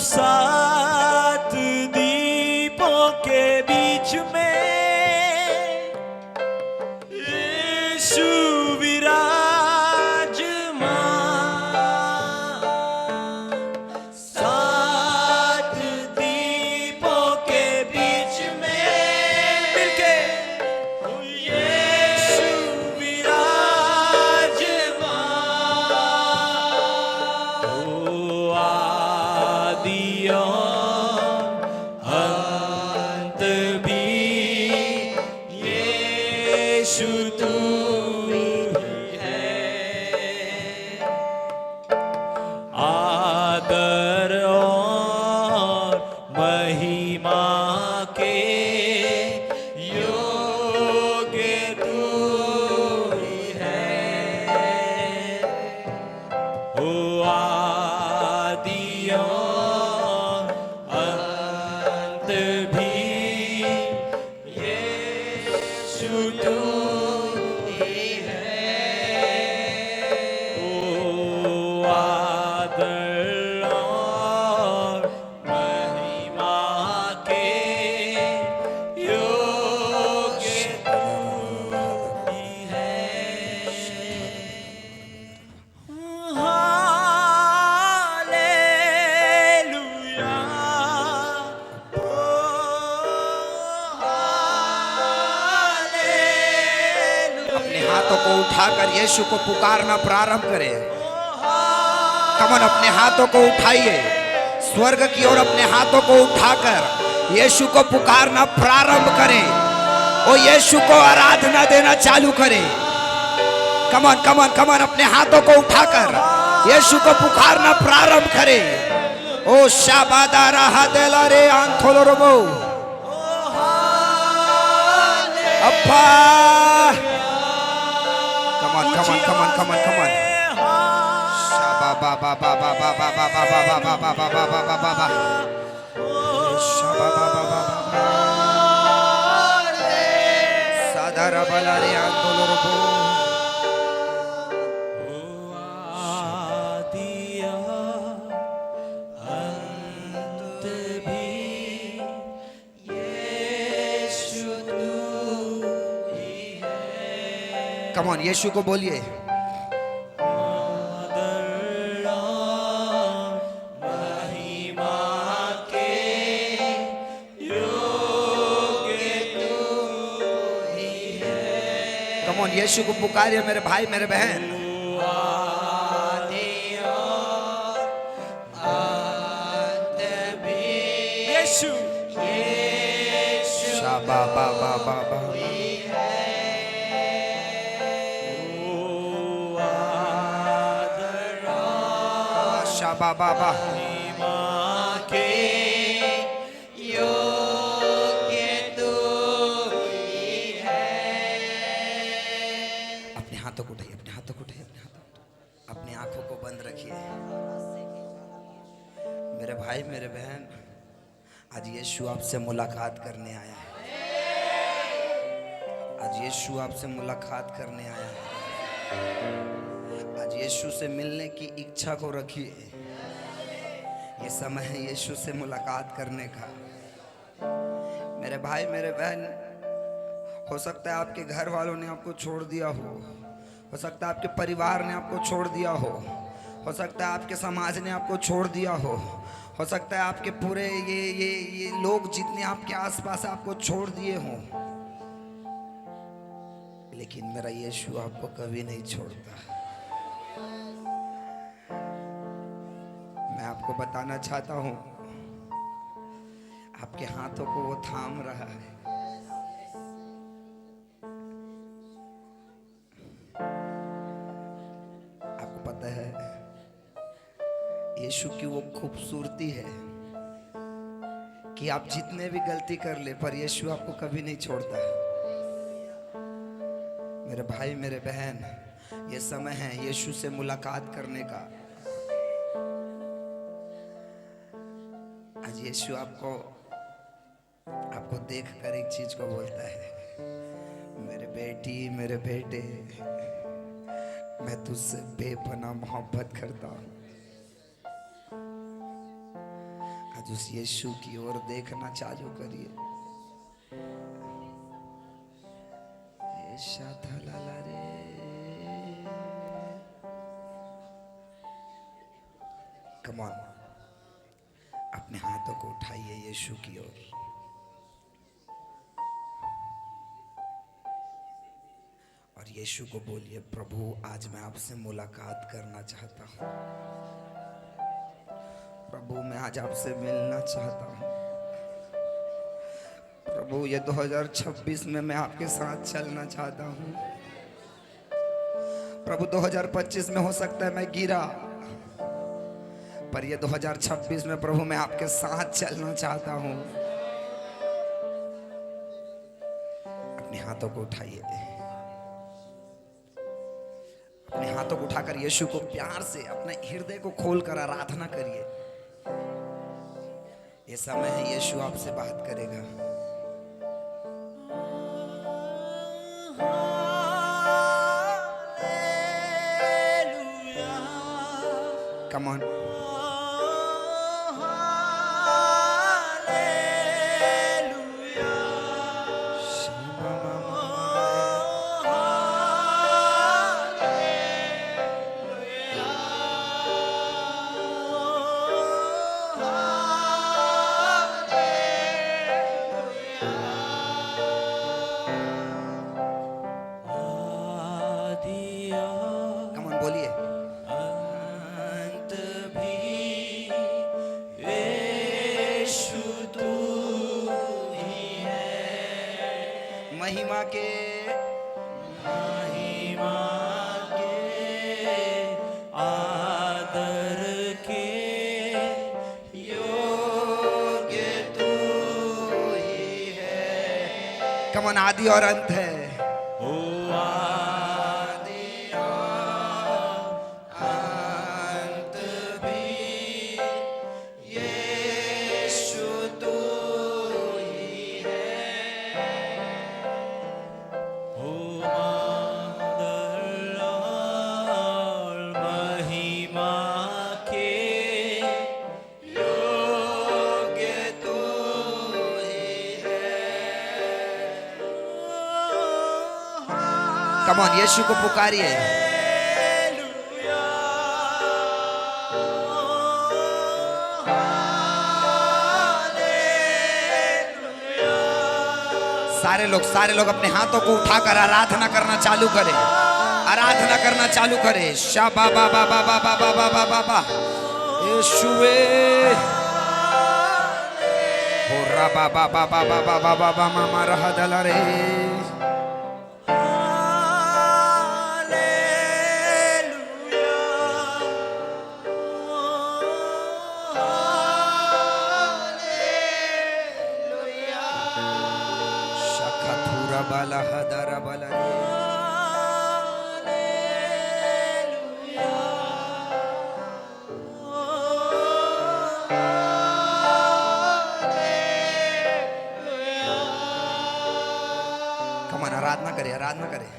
सात दीपों के बीच में यीशु विराजमान। सात दीपों के बीच में मिलके यीशु विराजमान। ओ आदियों अंत भी यीशु तू ही है। आदर और महिमा के योग्य तू ही है। ओ आदियों अंत भी यीशु तू ही है। ओ आदर और महिमा के योग्य तू ही है। हालेलुया। ओ हालेलुया। अपने हाथों को उठाकर यीशु को पुकारना प्रारंभ करें। कमन अपने हाथों को उठाइए, स्वर्ग की ओर अपने हाथों को उठाकर यीशु को पुकारना प्रारंभ करें। ओ यीशु को आराधना देना चालू करें। कमन कमन कमन अपने हाथों को उठाकर यीशु को पुकारना प्रारंभ करें। ओ शाबादा रहा देला रे आंथोलोरोमो अब्बा। कमन कमन कमन कमन कमन शाबा बा बा बा बा बा बा बा बा बा बा बा बा बा बा बा बा शाबा बा बा बा बा सादा रबला रे आंदोलोरोबो। आदिया अंत भी यीशु तू ही है। कमन यीशु को बोलिए। आदर और महिमा के योग्य तू ही है। कमन यीशु को पुकारिए मेरे भाई मेरे बहन। यीशु शाबा बा बा बा बा शाबा बा बा। के योग्य तू ही है। अपने हाथों को उठाइए, अपने हाथों को उठाइए, अपने हाथों को उठाइए। अपनी आंखों को बंद रखिए। मेरे भाई मेरे बहन, आज यीशु आपसे मुलाकात करने आया है। आज यीशु आपसे मुलाकात करने आया है। आज यीशु से मिलने की इच्छा को रखिए। ये समय है यीशु से मुलाकात करने का। मेरे भाई मेरे बहन, हो सकता है आपके घर वालों ने आपको छोड़ दिया हो सकता है आपके परिवार ने आपको छोड़ दिया हो सकता है आपके समाज ने आपको छोड़ दिया हो सकता है आपके पूरे ये लोग जितने आपके आसपास आपको छोड़ दिए हों, लेकिन मेरा यीशु आपको कभी नहीं छोड़ता। मैं आपको बताना चाहता हूं, आपके हाथों को वो थाम रहा है। आपको पता है यीशु की वो खूबसूरती है कि आप जितने भी गलती कर ले पर यीशु आपको कभी नहीं छोड़ता। मेरे भाई मेरे बहन, ये समय है यीशु से मुलाकात करने का। आज यीशु आपको देखकर एक चीज को बोलता है, मेरे बेटी मेरे बेटे, मैं तुझसे बेपनाह मोहब्बत करता हूं। आज उस यीशु की ओर देखना चालू करिए। कम ऑन, अपने हाथों को उठाइए यीशु की ओर और यीशु को बोलिए, प्रभु आज मैं आपसे मुलाकात करना चाहता हूँ। प्रभु मैं आज आपसे मिलना चाहता हूँ। प्रभु ये 2026 में मैं आपके साथ चलना चाहता हूँ। प्रभु 2025 में हो सकता है मैं गिरा, पर ये 2026 में प्रभु मैं आपके साथ चलना चाहता हूँ। अपने हाथों को उठाइए, अपने हाथों को उठाकर यीशु को प्यार से अपने हृदय को खोलकर आराधना करिए। ये समय है यीशु आपसे बात करेगा। कम ऑन, बोलिए। अंत भी यीशु तू ही है, महिमा के महिमा के आदर के योग्य तू ही है। कम ऑन, आदि और अंत है। ओ कम ऑन, यीशु को पुकारिए। सारे लोग अपने हाथों को उठाकर आराधना करना चालू करें, आराधना करना चालू करें। शाबा बाबा बाबा बाबा बाबा बाबा यीशुए हो रा बाबा बाबा बाबा बाबा मामा रहा दला रे। बाला हदारा बाला रे। कम ऑन, आराधना करें, आराधना करें।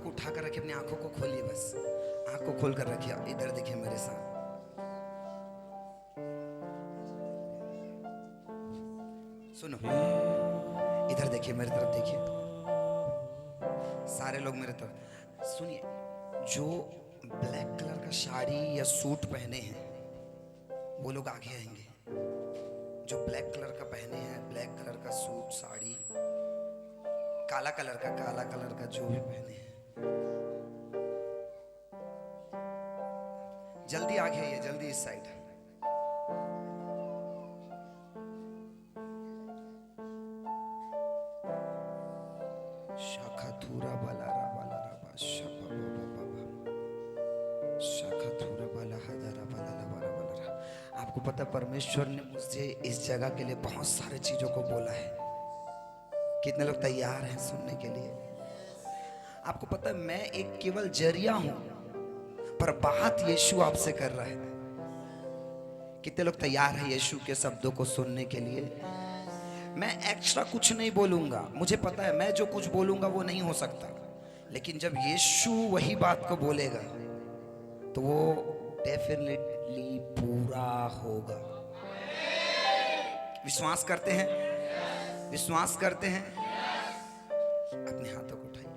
उठाकर रखिए, अपनी आंखों को खोलिए, बस आंख को खोल कर रखिए। इधर देखिए मेरे साथ, सुनो, इधर देखिए, मेरी तरफ देखिए, सारे लोग मेरे तरफ सुनिए। जो ब्लैक कलर का साड़ी या सूट पहने हैं वो लोग आगे आएंगे। जो ब्लैक कलर का पहने हैं, ब्लैक कलर का सूट साड़ी, काला कलर का जो भी पहने हैं, जल्दी आगे आइए, जल्दी इस साइड। शाखा थूरा बालारा बालारा बा शपा बाबा बाबा शाखा थूरा बाला हदारा बालारा बाला बालारा। आपको पता है परमेश्वर ने मुझे इस जगह के लिए बहुत सारे चीजों को बोला है। कितने लोग तैयार हैं सुनने के लिए? आपको पता है मैं एक केवल जरिया हूं, पर बात यीशु आपसे कर रहा है। कितने लोग तैयार हैं यीशु के शब्दों को सुनने के लिए? मैं एक्स्ट्रा कुछ नहीं बोलूंगा, मुझे पता है मैं जो कुछ बोलूंगा वो नहीं हो सकता, लेकिन जब यीशु वही बात को बोलेगा तो वो डेफिनेटली पूरा होगा। विश्वास करते हैं? विश्वास करते हैं? अपने हाथों को उठाइए,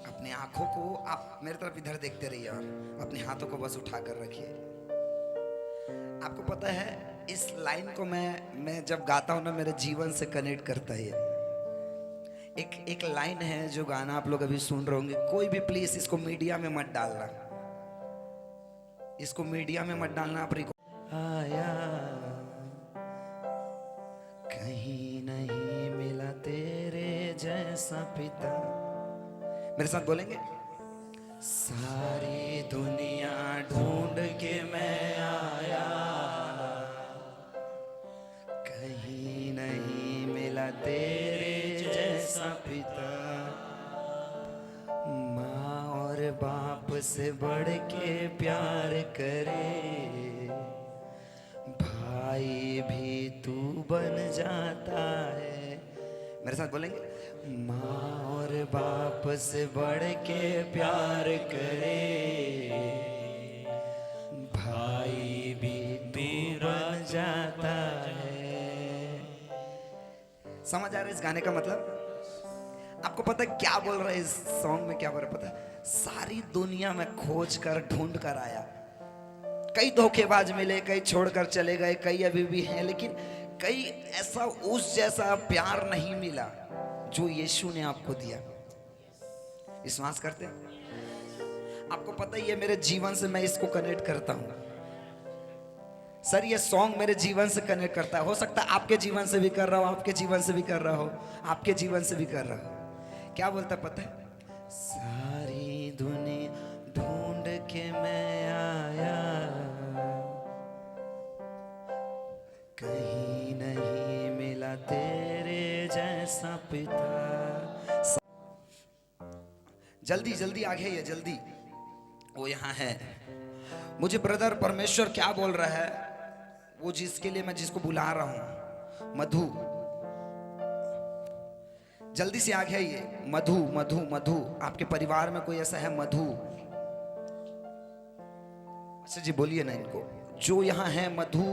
अपने आंखों को आप मेरी तरफ इधर देखते रहिए और अपने हाथों को बस उठा कर रखिए। आपको पता है इस लाइन को मैं जब गाता हूं ना मेरे जीवन से कनेक्ट करता है। एक लाइन है जो गाना आप लोग अभी सुन रहे होंगे, कोई भी प्लीज इसको मीडिया में मत डालना, इसको मीडिया में मत डालना। आप आया कहीं नहीं मिला तेरे जैसा पिता। मेरे साथ बोलेंगे, सारी दुनिया ढूंढ के मैं आया, कहीं नहीं मिला तेरे जैसा पिता। माँ और बाप से बढ़ के प्यार करे, भाई भी तू बन जाता है। मेरे साथ बोलेंगे, माँ और बाप से बढ़ के प्यार करे, भाई भी तू बन जाता है। समझ आ रहा है इस गाने का मतलब? आपको पता है क्या बोल रहा है इस सॉन्ग में? क्या बोल रहा है पता है? सारी दुनिया में खोज कर ढूंढ कर आया, कई धोखेबाज मिले, कई छोड़कर चले गए, कई अभी भी हैं, लेकिन कई ऐसा उस जैसा प्यार नहीं मिला जो यीशु ने आपको दिया। विश्वास करते हैं? आपको पता ही है मेरे जीवन से मैं इसको कनेक्ट करता हूं। सर ये सॉन्ग मेरे जीवन से कनेक्ट करता है। हो सकता है आपके जीवन से भी कर रहा हो, आपके जीवन से भी कर रहा हो, आपके जीवन से भी कर रहा हो। क्या बोलता पता है? सारी दुनिया ढूंढ के मैं आया, कहीं नहीं मिला तेरे जैसा पिता। जल्दी जल्दी आगे ये जल्दी, वो यहाँ है। मुझे ब्रदर परमेश्वर क्या बोल रहा है, वो जिसके लिए मैं जिसको बुला रहा हूं, मधु, जल्दी से आगे ये मधु मधु मधु। आपके परिवार में कोई ऐसा है मधु? अच्छा जी बोलिए ना इनको, जो यहाँ है मधु,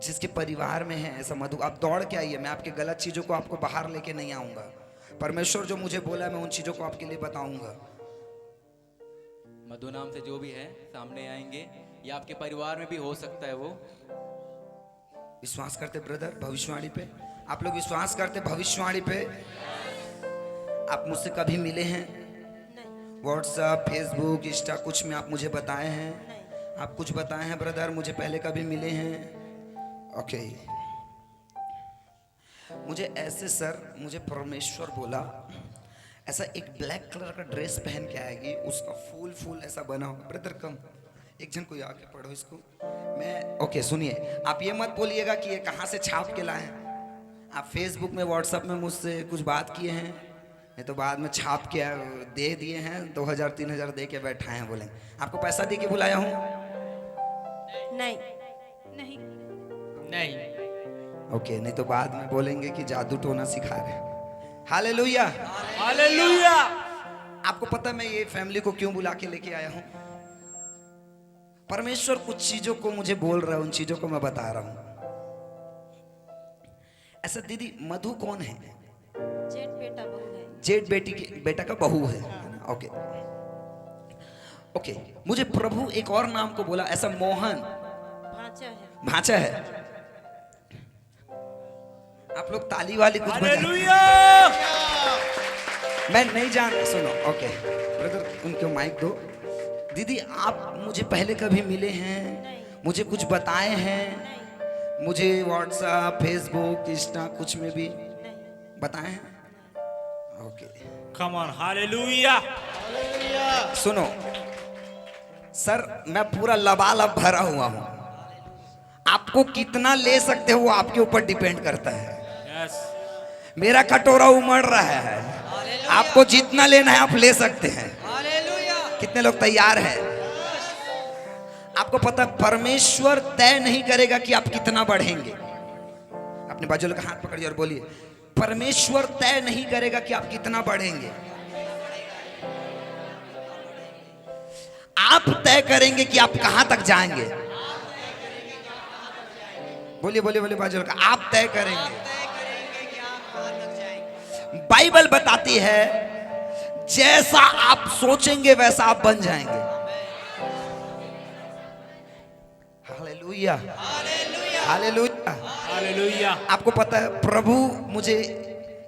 जिसके परिवार में है ऐसा मधु, आप दौड़ के आइए। मैं आपके गलत चीजों को आपको बाहर लेके नहीं आऊंगा। परमेश्वर जो मुझे बोला मैं उन चीजों को आपके लिए बताऊंगा। मधु नाम से जो भी है सामने आएंगे, या आपके परिवार में भी हो सकता है वो। विश्वास करते ब्रदर भविष्यवाणी पे? आप लोग विश्वास करते भविष्यवाणी पे? आप मुझसे कभी मिले हैं? व्हाट्सएप, फेसबुक, इंस्टा कुछ में आप मुझे बताए हैं? आप कुछ बताए हैं ब्रदर मुझे पहले कभी मिले हैं? ओके। मुझे ऐसे सर मुझे परमेश्वर बोला ऐसा एक ब्लैक कलर का ड्रेस पहन के आएगी, उसका फूल फूल ऐसा बना होगा। ब्रदर कम, एक जन कोई आके पढ़ो इसको। मैं ओके सुनिए, आप ये मत बोलिएगा कि ये कहाँ से छाप के लाए हैं। आप फेसबुक में व्हाट्सएप में मुझसे कुछ बात किए हैं, नहीं तो बाद में छाप के दे दिए हैं, 2000-3000 दे के बैठा हैं। बोले आपको पैसा दे के बुलाया हूँ? नहीं नहीं नहीं। ओके, नहीं तो बाद में बोलेंगे कि जादू टोना सिखा रहे। Hallelujah hallelujah. आपको पता है मैं ये फैमिली को क्यों बुला के लेके आया हूँ? परमेश्वर कुछ चीजों को मुझे बोल रहा है, उन चीजों को मैं बता रहा हूँ। ऐसा दीदी मधु कौन है? जेठ बेटा बहू है। जेठ बेटी की बेटा का बहू है। Okay okay. मुझे प्रभु एक और नाम को बोला, ऐसा मोहन भांचा है। भांचा है। आप लोग ताली वाली कुछ हालेलुया। मैं नहीं जान, सुनो ओके ब्रदर उनको माइक दो। दीदी आप मुझे पहले कभी मिले हैं? नहीं। मुझे कुछ बताए हैं? नहीं मुझे व्हाट्सएप, फेसबुक, इंस्टा कुछ में भी नहीं बताए हैं? Okay come on. हालेलुया। सुनो सर, मैं पूरा लबालब भरा हुआ हूं। आपको कितना ले सकते हो वो आपके ऊपर डिपेंड करता है। यस। मेरा कटोरा उमड़ रहा है। आपको जितना लेना है आप ले सकते हैं। कितने लोग तैयार हैं? आपको पता है परमेश्वर तय नहीं करेगा कि आप कितना बढ़ेंगे। अपने बाजू का हाथ पकड़िए और बोलिए, परमेश्वर तय नहीं करेगा कि आप कितना बढ़ेंगे, आप तय करेंगे कि आप कहां तक जाएंगे। बोलिए बोलिए बोलिए बाजू का, आप तय करेंगे। बाइबल बताती है जैसा आप सोचेंगे वैसा आप बन जाएंगे। Hallelujah hallelujah hallelujah. आपको पता है प्रभु मुझे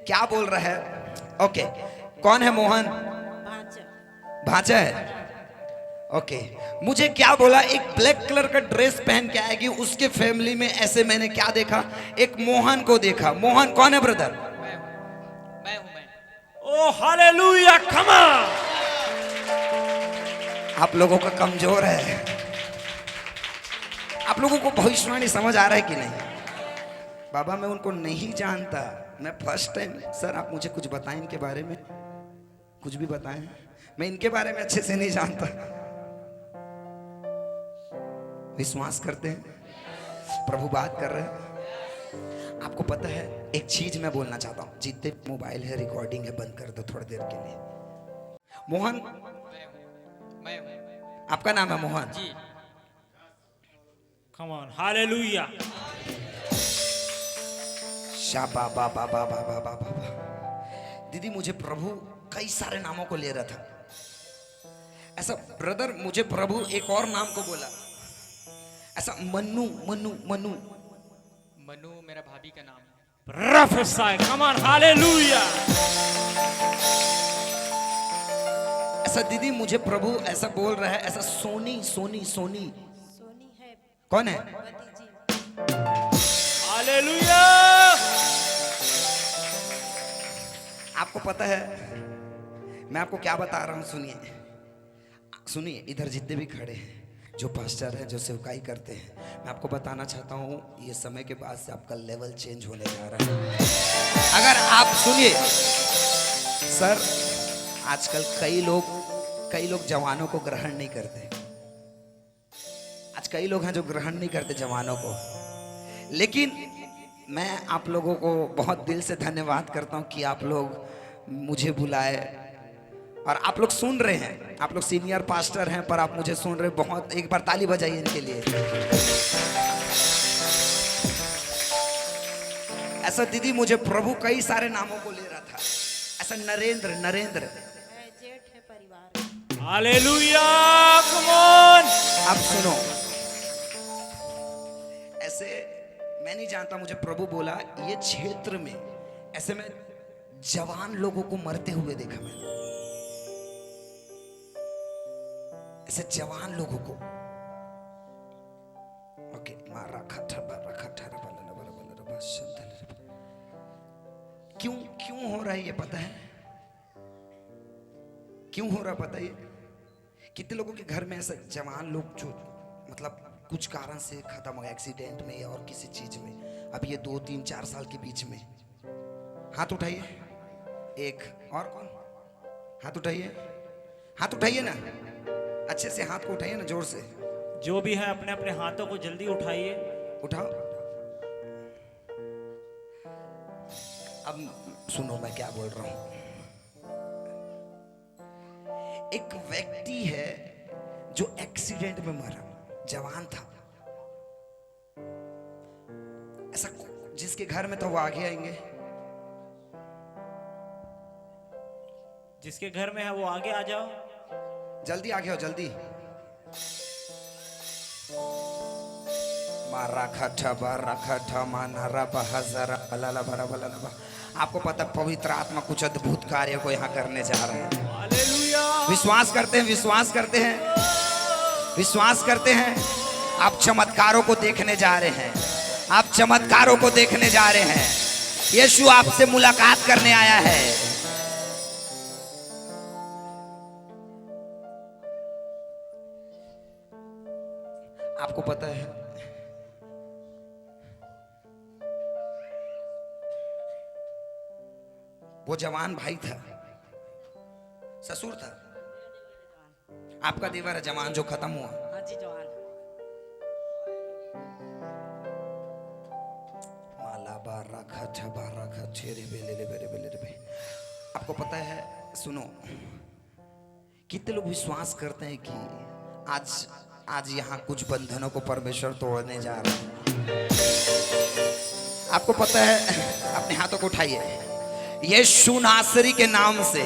क्या बोल रहा है? ओके, कौन है? मोहन भांचा। भांचा है। ओके, मुझे क्या बोला? एक ब्लैक कलर का ड्रेस पहन के आएगी, उसके फैमिली में ऐसे मैंने क्या देखा? एक मोहन को देखा। मोहन कौन है ब्रदर? मैं हूं। ओ हालेलुया, कम ऑन। आप लोगों का कमजोर है। आप लोगों को भविष्यवाणी समझ आ रहा है कि नहीं? बाबा मैं उनको नहीं जानता, मैं फर्स्ट टाइम। सर आप मुझे कुछ बताएं इनके बारे में, कुछ भी बताएं, मैं इनके बारे में अच्छे से नहीं जानता। विश्वास करते हैं प्रभु बात कर रहे हैं। आपको पता है एक चीज मैं बोलना चाहता हूं, जितने मोबाइल है रिकॉर्डिंग है बंद कर दो थोड़ी देर के लिए। मोहन मैं हूं। आपका नाम है Mohan ji. Come on, hallelujah. शाबा बाबा बाबा बाबा बाबा। दीदी मुझे प्रभु कई सारे नामों को ले रहा था ऐसा। ब्रदर मुझे प्रभु एक और नाम को बोला ऐसा, मन्नू मन्नू मन्नू। मनु मेरा भाभी का नाम है। Professor, come on, hallelujah. ऐसा दीदी मुझे प्रभु ऐसा बोल रहा है ऐसा, सोनी सोनी सोनी। सोनी है कौन है? भतीजी। हालेलुया। आपको पता है मैं आपको क्या बता रहा हूं? सुनिए सुनिए, इधर जितने भी खड़े हैं जो पास्टर है, जो सेवकाई करते हैं, मैं आपको बताना चाहता हूं ये समय के बाद से आपका लेवल चेंज होने जा रहा है। अगर आप सुनिए सर, आजकल कई लोग जवानों को ग्रहण नहीं करते। आज कई लोग हैं जो ग्रहण नहीं करते जवानों को, लेकिन मैं आप लोगों को बहुत दिल से धन्यवाद करता हूं कि आप लोग मुझे बुलाए और आप लोग सुन रहे हैं। आप लोग सीनियर पास्टर हैं पर आप मुझे सुन रहे हैं। बहुत, एक बार ताली बजाइए इनके लिए। ऐसा दीदी मुझे प्रभु कई सारे नामों को ले रहा था ऐसा। नरेंद्र नरेंद्र है जेठ है परिवार। Hallelujah, come on. अब सुनो, ऐसे मैं नहीं जानता, मुझे प्रभु बोला ये क्षेत्र में ऐसे में जवान लोगों को मरते हुए देखा मैंने, ऐसे जवान लोगों को। ओके, मारा खट्टा बारा खट्टा रा बला बला बला बला शंतल। क्यों क्यों हो रहा है ये पता है? क्यों हो रहा पता है? कितने लोगों के घर में ऐसा जवान लोग जो मतलब कुछ कारण से खत्म हो गया, एक्सीडेंट में या और किसी चीज में, अब ये 2 3 4 साल के बीच में। हाथ उठाइए। एक और कौन? हाथ उठाइए, हाथ उठाइए ना, अच्छे से हाथ को उठाइए ना, जोर से। जो भी है अपने अपने हाथों को जल्दी उठाइए। उठाओ। अब सुनो मैं क्या बोल रहा हूं। एक व्यक्ति है जो एक्सीडेंट में मरा, जवान था ऐसा। जिसके घर में था वो आगे आएंगे। जिसके घर में है वो आगे आ जाओ। जल्दी आगे हो, जल्दी। मारा खट्टा बारा खट्टा मानारा बहजरा बलाला बरा बलाला बा। आपको पता पवित्र आत्मा कुछ अद्भुत कार्य को यहाँ करने जा रहे हैं। हालेलुया। विश्वास करते हैं, विश्वास करते हैं, विश्वास करते हैं। आप चमत्कारों को देखने जा रहे हैं, आप चमत्कारों को देखने जा रहे हैं। यीशु आपसे मुलाकात करने आया है। आपको पता है वो जवान भाई था, ससुर था। आपका देवर है जवान जो खत्म हुआ। हाँ जी जवान। माला बारा खा बारा खा छेरे बेले ले बेरे बेले बे। आपको पता है, सुनो, कितने लोग विश्वास करते हैं कि आज यहाँ कुछ बंधनों को परमेश्वर तोड़ने जा रहा है। आपको पता है, अपने हाथों को उठाइए, यीशु नासरी के नाम से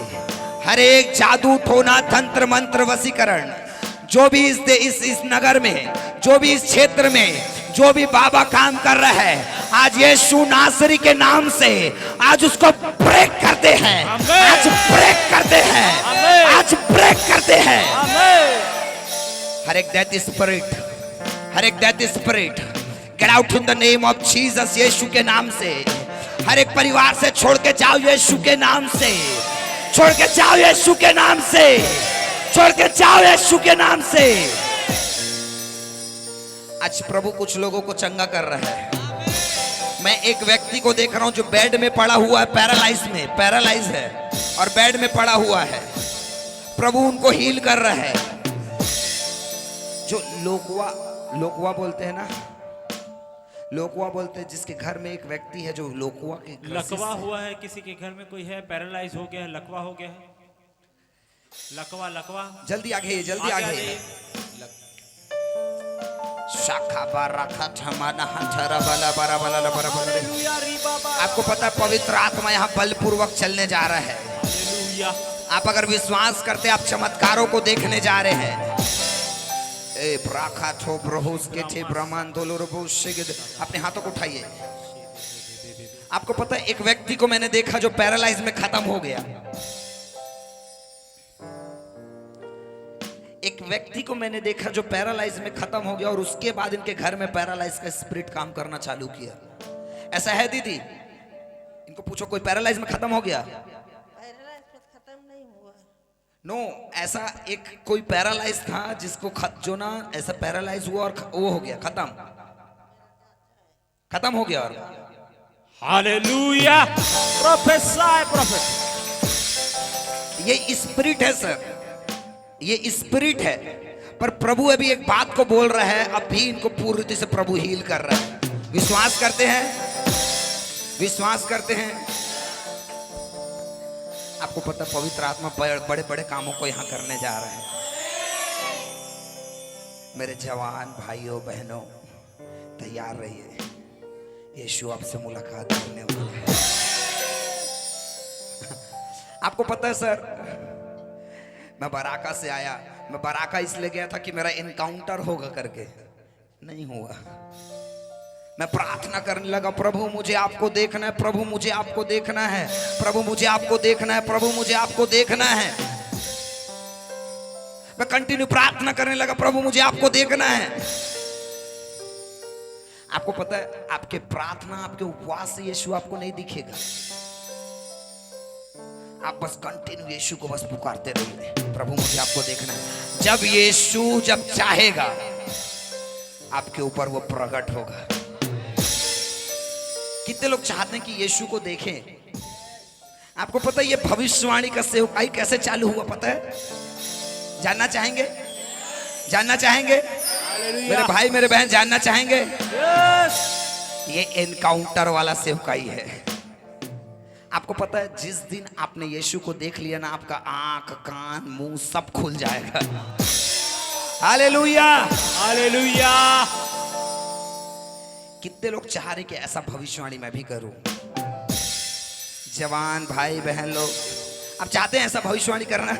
हर एक जादू टोना तंत्र मंत्र वशीकरण जो भी इस नगर में, जो भी इस क्षेत्र में, जो भी बाबा काम कर रहा है, आज यीशु नासरी के नाम से आज उसको ब्रेक करते हैं, आज ब्रेक करते हैं, आज ब्रेक करते हैं। हर एक डेथ स्पिरिट, हर एक death spirit get out in the name of Jesus. यीशु के नाम से हर एक परिवार से छोड़ के जाओ, यीशु के नाम से छोड़ के जाओ, यीशु के नाम से छोड़ के जाओ, यीशु के नाम से। आज प्रभु कुछ लोगों को चंगा कर रहा है। मैं एक व्यक्ति को देख रहा हूं जो बेड में पड़ा हुआ है, पैरालाइज है और बेड में पड़ा हुआ है। प्रभु उनको हील कर रहा है। जो लोकवा बोलते हैं ना, लोकवा बोलते हैं जिसके घर में एक व्यक्ति है जो लोकवा के लकवा हुआ है, किसी के घर में कोई है, पैरालाइज हो गया है, लकवा हो गया है। लकवा जल्दी आगे, जल्दी आगे। शाखा बाराखा ठमाना हंठरा बला बरा बला बरा बरा। आपको पता है पवित्र आत्मा यहाँ बलपूर्वक चलने जा रहा है। आप अगर विश्वास करते, आप चमत्कारों को देखने जा रहे हैं। ए ब्राखा ठो ब्रहुस के थे ब्रह्मांड दोलोरबो शिगद। अपने हाथों को उठाइए। आपको पता है एक व्यक्ति को मैंने देखा जो पैरालाइज में खत्म हो गया। एक व्यक्ति को मैंने देखा जो पैरालाइज में खत्म हो गया और उसके बाद इनके घर में पैरालाइज का स्पिरिट काम करना चालू किया। ऐसा है दीदी? इनको पूछो कोई पैरालाइज में खत्म हो गया? खत्म नहीं हुआ। नो, ऐसा एक कोई पैरालाइज था जिसको जो ना ऐसा पैरालाइज हुआ और वो हो गया, खत्म हो गया। और हालेलुया। प्रोफेट ये स्पिरिट है सर, ये स्पिरिट है। पर प्रभु अभी एक बात को बोल रहा है, अभी इनको पूरी रीति से प्रभु हील कर रहा है। विश्वास करते हैं, विश्वास करते हैं। आपको पता पवित्र आत्मा बड़े बड़े कामों को यहां करने जा रहा है। मेरे जवान भाइयों बहनों, तैयार रहिए, यीशु आपसे मुलाकात करने वाला है। आपको पता है सर, मैं बराका से आया। मैं बराका इसलिए गया था कि मेरा इनकाउंटर होगा करके, नहीं हुआ। मैं प्रार्थना करने लगा, प्रभु मुझे आपको देखना है, प्रभु मुझे आपको देखना है, प्रभु मुझे आपको देखना है, प्रभु मुझे आपको देखना है। मैं कंटिन्यू प्रार्थना करने लगा, प्रभु मुझे आपको देखना है। आपको पता है, आपके प्रार्थना, आपके उपवास से यीशु आपको नहीं दिखेगा। आप बस कंटिन्यू यीशु को बस पुकारते रहिए, प्रभु मुझे आपको देखना है। जब यीशु जब चाहेगा आपके ऊपर वो प्रकट होगा। कितने लोग चाहते हैं कि यीशु को देखें? आपको पता है ये भविष्यवाणी का सेवकाई कैसे चालू हुआ पता है? जानना चाहेंगे? जानना चाहेंगे? मेरे भाई मेरे बहन जानना चाहेंगे? ये एनकाउंटर वाला सेवकाई है। आपको पता है जिस दिन आपने यीशु को देख लिया ना, आपका आंख कान मुंह सब खुल जाएगा। Hallelujah, hallelujah. कितने लोग चाह रहे कि ऐसा भविष्यवाणी मैं भी करूं? जवान भाई बहन लोग, आप चाहते हैं ऐसा भविष्यवाणी करना?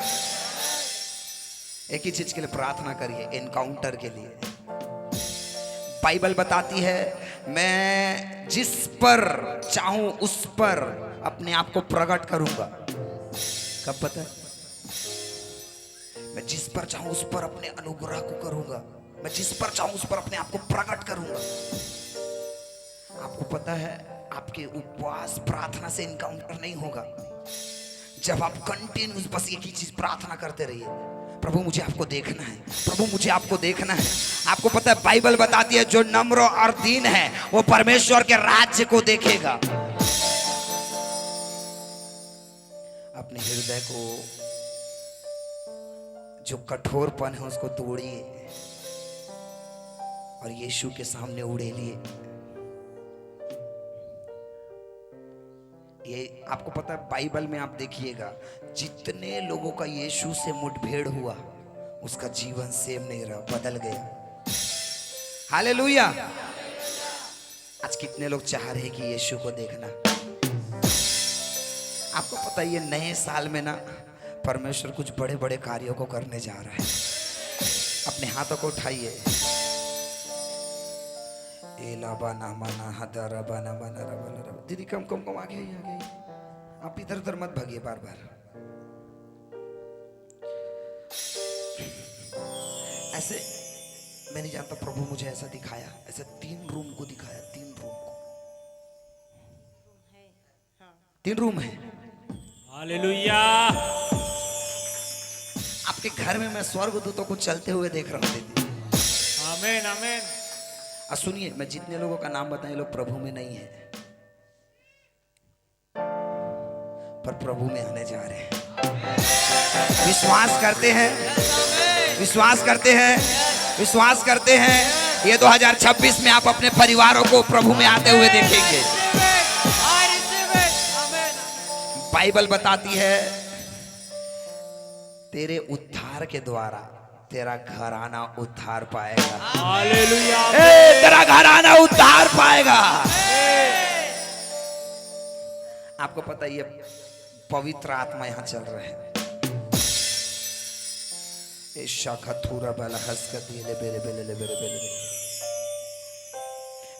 एक ही चीज के लिए प्रार्थना करिए, एनकाउंटर के लिए। बाइबल बताती है, मैं जिस पर चाहूं उस पर अपने आप को प्रकट करूंगा। कब पता है? मैं जिस पर चाहूं उस पर अपने अनुग्रह को करूंगा। मैं जिस पर चाहूं उस पर अपने आप को प्रकट करूंगा। आपको पता है, आपके उपवास प्रार्थना से इनकाउंटर नहीं होगा। जब आप कंटिन्यूस बस एक ही चीज प्रार्थना करते रहिए, प्रभु मुझे आपको देखना है, प्रभु मुझे आपको देखना है। आपको पता है बाइबल बताती है जो नम्र और दीन है वो परमेश्वर के राज्य को देखेगा। अपने हृदय को जो कठोरपन है उसको तोड़िए और यीशु के सामने उड़ेलिए। ये आपको पता है, बाइबल में आप देखिएगा जितने लोगों का यीशु से मुठभेड़ हुआ उसका जीवन सेम नहीं रहा, बदल गया। हालेलुया। आज कितने लोग चाह रहे हैं कि यीशु को देखना। आपको पता है ये नए साल में ना परमेश्वर कुछ बड़े बड़े कार्यों को करने जा रहा है। अपने हाथों को उठाइए। दीदी कम कम कम आगे आगे, आप इधर उधर मत भागिए बार बार। ऐसे मैं नहीं जानता, प्रभु मुझे ऐसा दिखाया, ऐसे 3 रूम को दिखाया, 3 रूम को, 3 रूम है। हालेलुया। आपके घर में मैं स्वर्गदूतों को चलते हुए देख रहा हूँ दीदी। आमीन आमीन। और सुनिए, मैं जितने लोगों का नाम बताए लोग प्रभु में नहीं है, पर प्रभु में आने जा रहे हैं। विश्वास करते हैं, विश्वास करते हैं, विश्वास करते हैं। ये 2026 में आप अपने परिवारों को प्रभु में आते हुए देखेंगे। बाइबल बताती है तेरे उद्धार के द्वारा तेरा घराना उद्धार पाएगा। हालेलुया। तेरा घराना उद्धार पाएगा। आपको पता है ये पवित्र आत्मा यहां चल रहे हैं।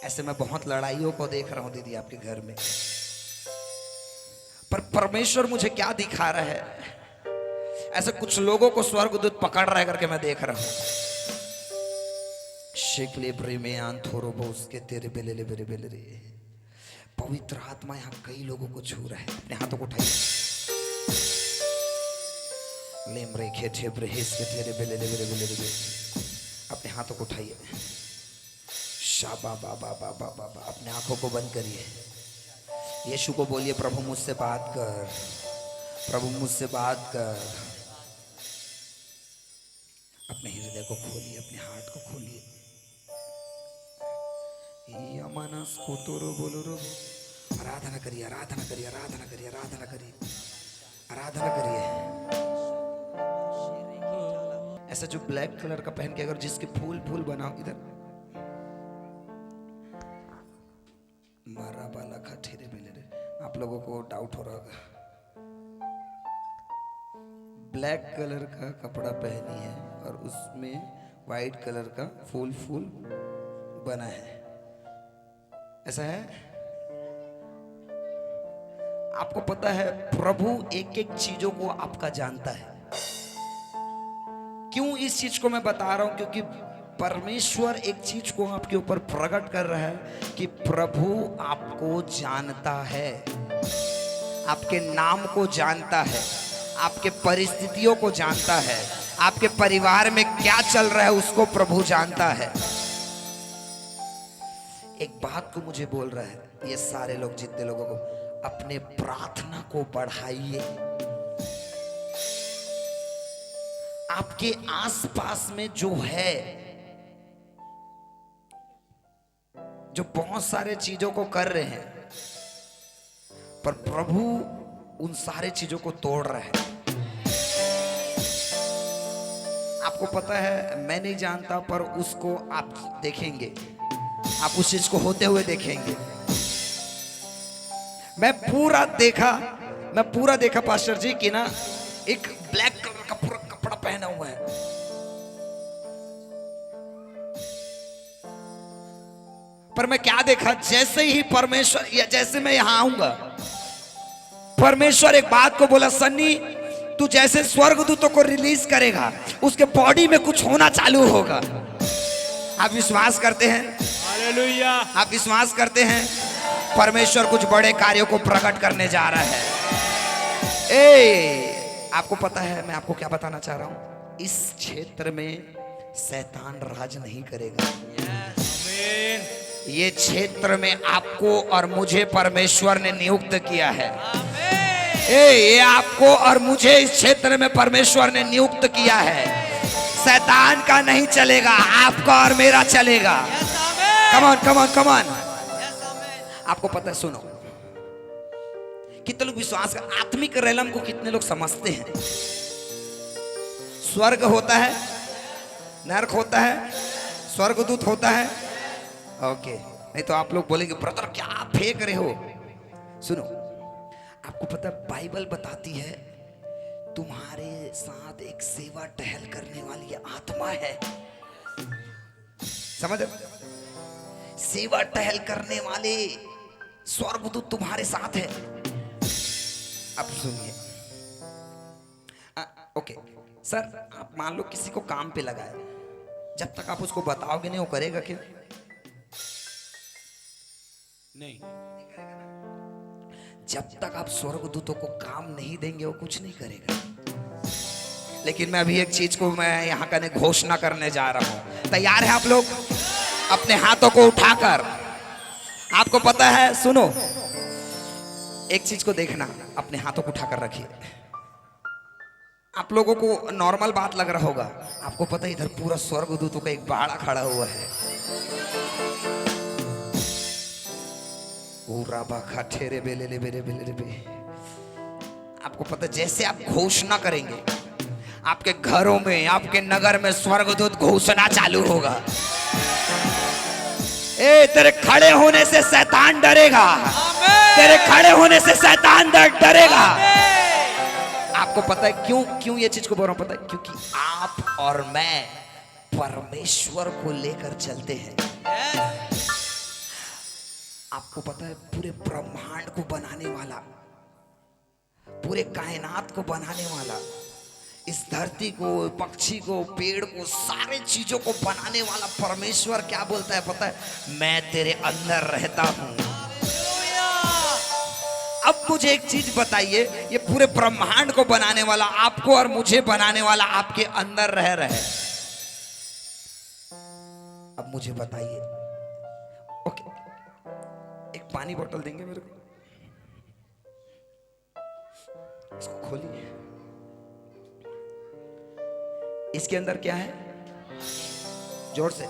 ऐसे मैं बहुत लड़ाइयों को देख रहा हूं दीदी आपके घर में, पर परमेश्वर मुझे क्या दिखा रहा है, ऐसे कुछ लोगों को स्वर्गदूत पकड़ रहा है करके मैं देख रहा हूं। शिकले प्रेमियान थोरो बोस के तेरे बेले बेले बेले रे। पवित्र आत्मा यहां कई लोगों को छू रहा है। अपने हाथों को उठाइए। लेमरे खेठे ब्रहेस के तेरे बेले बेले बेले बेले। अपने हाथों को उठाइए। शाबा बाबा बाबा बाबा। अपने आंखों को बंद करिए। यीशु को बोलिए, प्रभु मुझसे बात कर, प्रभु मुझसे बात कर। अपने हृदय को खोलिए, अपने हार्ट को खोलिए। यमनस कोतोरो बोलोरो। आराधना करिए, आराधना करिए, आराधना करिए, आराधना करिए, आराधना करिए। ऐसा जो ब्लैक कलर का पहन के अगर जिसके फूल फूल बनाओ इधर मारा बाला खठेरे बेले। आप लोगों को डाउट हो रहा होगा, ब्लैक कलर का कपड़ा पहनी है और उसमें वाइट कलर का फूल फूल बना है, ऐसा है। आपको पता है प्रभु एक एक चीजों को आपका जानता है। क्यों इस चीज को मैं बता रहा हूं? क्योंकि परमेश्वर एक चीज को आपके ऊपर प्रकट कर रहा है कि प्रभु आपको जानता है, आपके नाम को जानता है, आपके परिस्थितियों को जानता है, आपके परिवार में क्या चल रहा है उसको प्रभु जानता है। एक बात को मुझे बोल रहा है, ये सारे लोग जितने लोगों को अपने प्रार्थना को बढ़ाइए। आपके आसपास में जो है, जो बहुत सारे चीजों को कर रहे हैं, पर प्रभु उन सारे चीजों को तोड़ रहा है। आपको पता है मैं नहीं जानता, पर उसको आप देखेंगे, आप उस चीज को होते हुए देखेंगे। मैं पूरा देखा पास्टर जी कि ना एक ब्लैक कलर का पूरा कपड़ा पहना हुआ है, पर मैं क्या देखा, जैसे ही परमेश्वर या जैसे मैं यहां आऊंगा, परमेश्वर एक बात को बोला, सन्नी तू जैसे स्वर्गदूतों को रिलीज करेगा उसके बॉडी में कुछ होना चालू होगा। आप विश्वास करते हैं? हालेलुया। आप विश्वास करते हैं? परमेश्वर कुछ बड़े कार्यों को प्रकट करने जा रहा है। आपको पता है मैं आपको क्या बताना चाह रहा हूं? इस क्षेत्र में शैतान राज नहीं करेगा। ये क्षेत्र में आपको और मुझे परमेश्वर ने नियुक्त किया है। ये आपको और मुझे इस क्षेत्र में परमेश्वर ने नियुक्त किया है। शैतान का नहीं चलेगा, आपका और मेरा चलेगा। कमान कमान कमान। आपको पता है, सुनो, कितने लोग विश्वास का आत्मिक रेलम को कितने लोग समझते हैं? स्वर्ग होता है, नरक होता है, स्वर्गदूत होता है। ओके, नहीं तो आप लोग बोलेंगे ब्रदर क्या आप फेंक रहे हो। सुनो, आपको पता है बाइबल बताती है तुम्हारे साथ एक सेवा टहल करने वाली आत्मा है। समझ? सेवा टहल करने वाले स्वर्गदूत तुम्हारे साथ है। अब सुनिए, ओके सर, आप मान लो किसी को काम पे लगाए, जब तक आप उसको बताओगे नहीं वो करेगा क्या? नहीं। जब तक आप स्वर्गदूतों को काम नहीं देंगे वो कुछ नहीं करेगा। लेकिन मैं अभी एक चीज को मैं यहाँ का घोषणा करने जा रहा हूं। तैयार है आप लोग? अपने हाथों को उठाकर, आपको पता है, सुनो, एक चीज को देखना, अपने हाथों को उठाकर रखिए। आप लोगों को नॉर्मल बात लग रहा होगा, आपको पता है इधर पूरा स्वर्गदूतों का एक बाड़ा खड़ा हुआ है। ठेरे बेले ले बेले बेले बे। आपको पता है जैसे आप घोषणा करेंगे, आपके घरों में, आपके नगर में स्वर्गदूत घोषणा चालू होगा। ए, तेरे खड़े होने से शैतान डरेगा, तेरे खड़े होने से शैतान डरेगा। आपको पता है क्यों ये चीज को बोल रहा हूं? पता है, क्योंकि आप और मैं परमेश्वर को लेकर चलते हैं। आपको पता है पूरे ब्रह्मांड को बनाने वाला, पूरे कायनात को बनाने वाला, इस धरती को, पक्षी को, पेड़ को, सारे चीजों को बनाने वाला परमेश्वर क्या बोलता है पता है? मैं तेरे अंदर रहता हूं। अब मुझे एक चीज बताइए, ये पूरे ब्रह्मांड को बनाने वाला, आपको और मुझे बनाने वाला आपके अंदर रह रहे। अब मुझे बताइए, ओके, एक पानी बोतल देंगे मेरे को? इसको खोलिए। इसके अंदर क्या है? जोर से।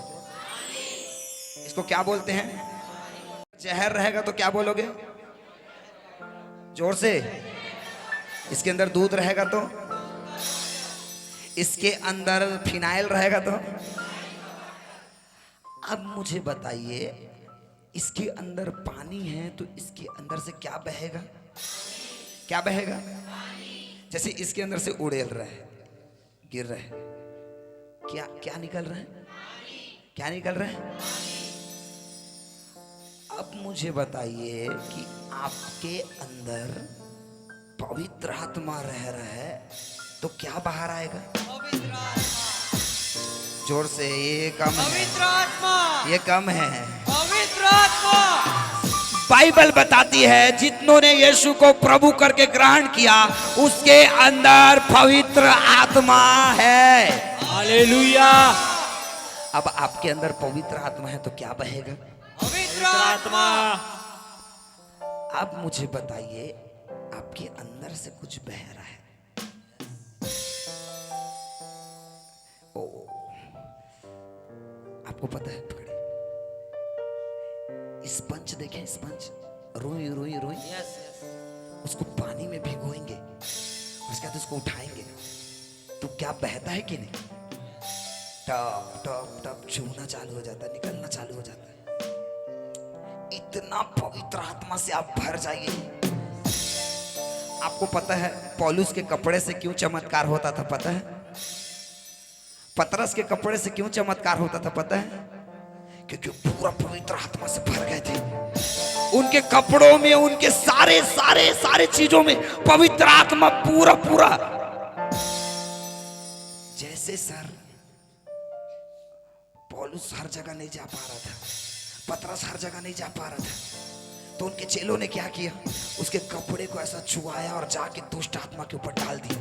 इसको क्या बोलते हैं? जहर रहेगा तो क्या बोलोगे? जोर से। इसके अंदर दूध रहेगा तो? इसके अंदर फिनाइल रहेगा तो? अब मुझे बताइए, इसके अंदर पानी है तो इसके अंदर से क्या बहेगा? क्या बहेगा? जैसे इसके अंदर से उड़ेल रहा है, गिर रहा है, क्या क्या निकल रहा है? क्या निकल रहा है? अब मुझे बताइए कि आपके अंदर पवित्र आत्मा रह रहा है तो क्या बाहर आएगा? जोर से। ये कम है, पवित्र आत्मा, ये कम है। पवित्र आत्मा। बाइबल बताती है जितनों ने यीशु को प्रभु करके ग्रहण किया उसके अंदर पवित्र आत्मा है। हालेलुया। अब आपके अंदर पवित्र आत्मा है तो क्या बहेगा? पवित्र आत्मा। अब मुझे बताइए, आपके अंदर से कुछ बह रहा है। ओ, आपको पता है, पकड़े स्पंज, देखें स्पंज, रोई रोई रोई, उसको पानी में भिगोएंगे, उसके बाद उसको उठाएंगे तो क्या बहता है कि नहीं? टप टप टप छूना चालू हो जाता है, निकलना चालू हो जाता है। इतना पवित्र आत्मा से आप भर जाइए। आपको पता है पौलुस के कपड़े से क्यों चमत्कार होता था? पता है पतरस के कपड़े से क्यों चमत्कार होता था? पता है? क्योंकि पूरा पवित्र आत्मा से भर गए थे। उनके कपड़ों में, उनके सारे सारे सारे चीजों में पवित्र आत्मा पूरा पूरा। जैसे सर पौलुस हर जगह नहीं जा पा रहा था, पतरस हर जगह नहीं जा पा रहा था, तो उनके चेलों ने क्या किया? उसके कपड़े को ऐसा छुआया और जाके दुष्ट आत्मा के ऊपर डाल दिया।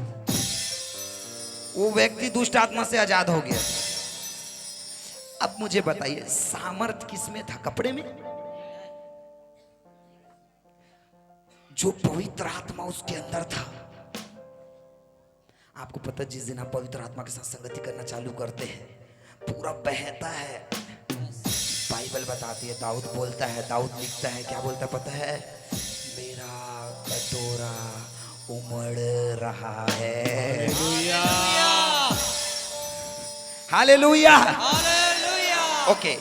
वो व्यक्ति दुष्ट आत्मा से आजाद हो गया। अब मुझे बताइए, सामर्थ किसमें था? कपड़े में? जो पवित्र आत्मा उसके अंदर था। आपको पता है, जिस दिन आप पवित्र आत्मा के साथ संगति करना चालू करते हैं, पूरा बहता है। बाइबल बताती है, दाऊद बोलता है, दाऊद लिखता है, क्या बोलता है पता है? मेरा कटोरा उमड़ रहा है। हालेलुया। ओके,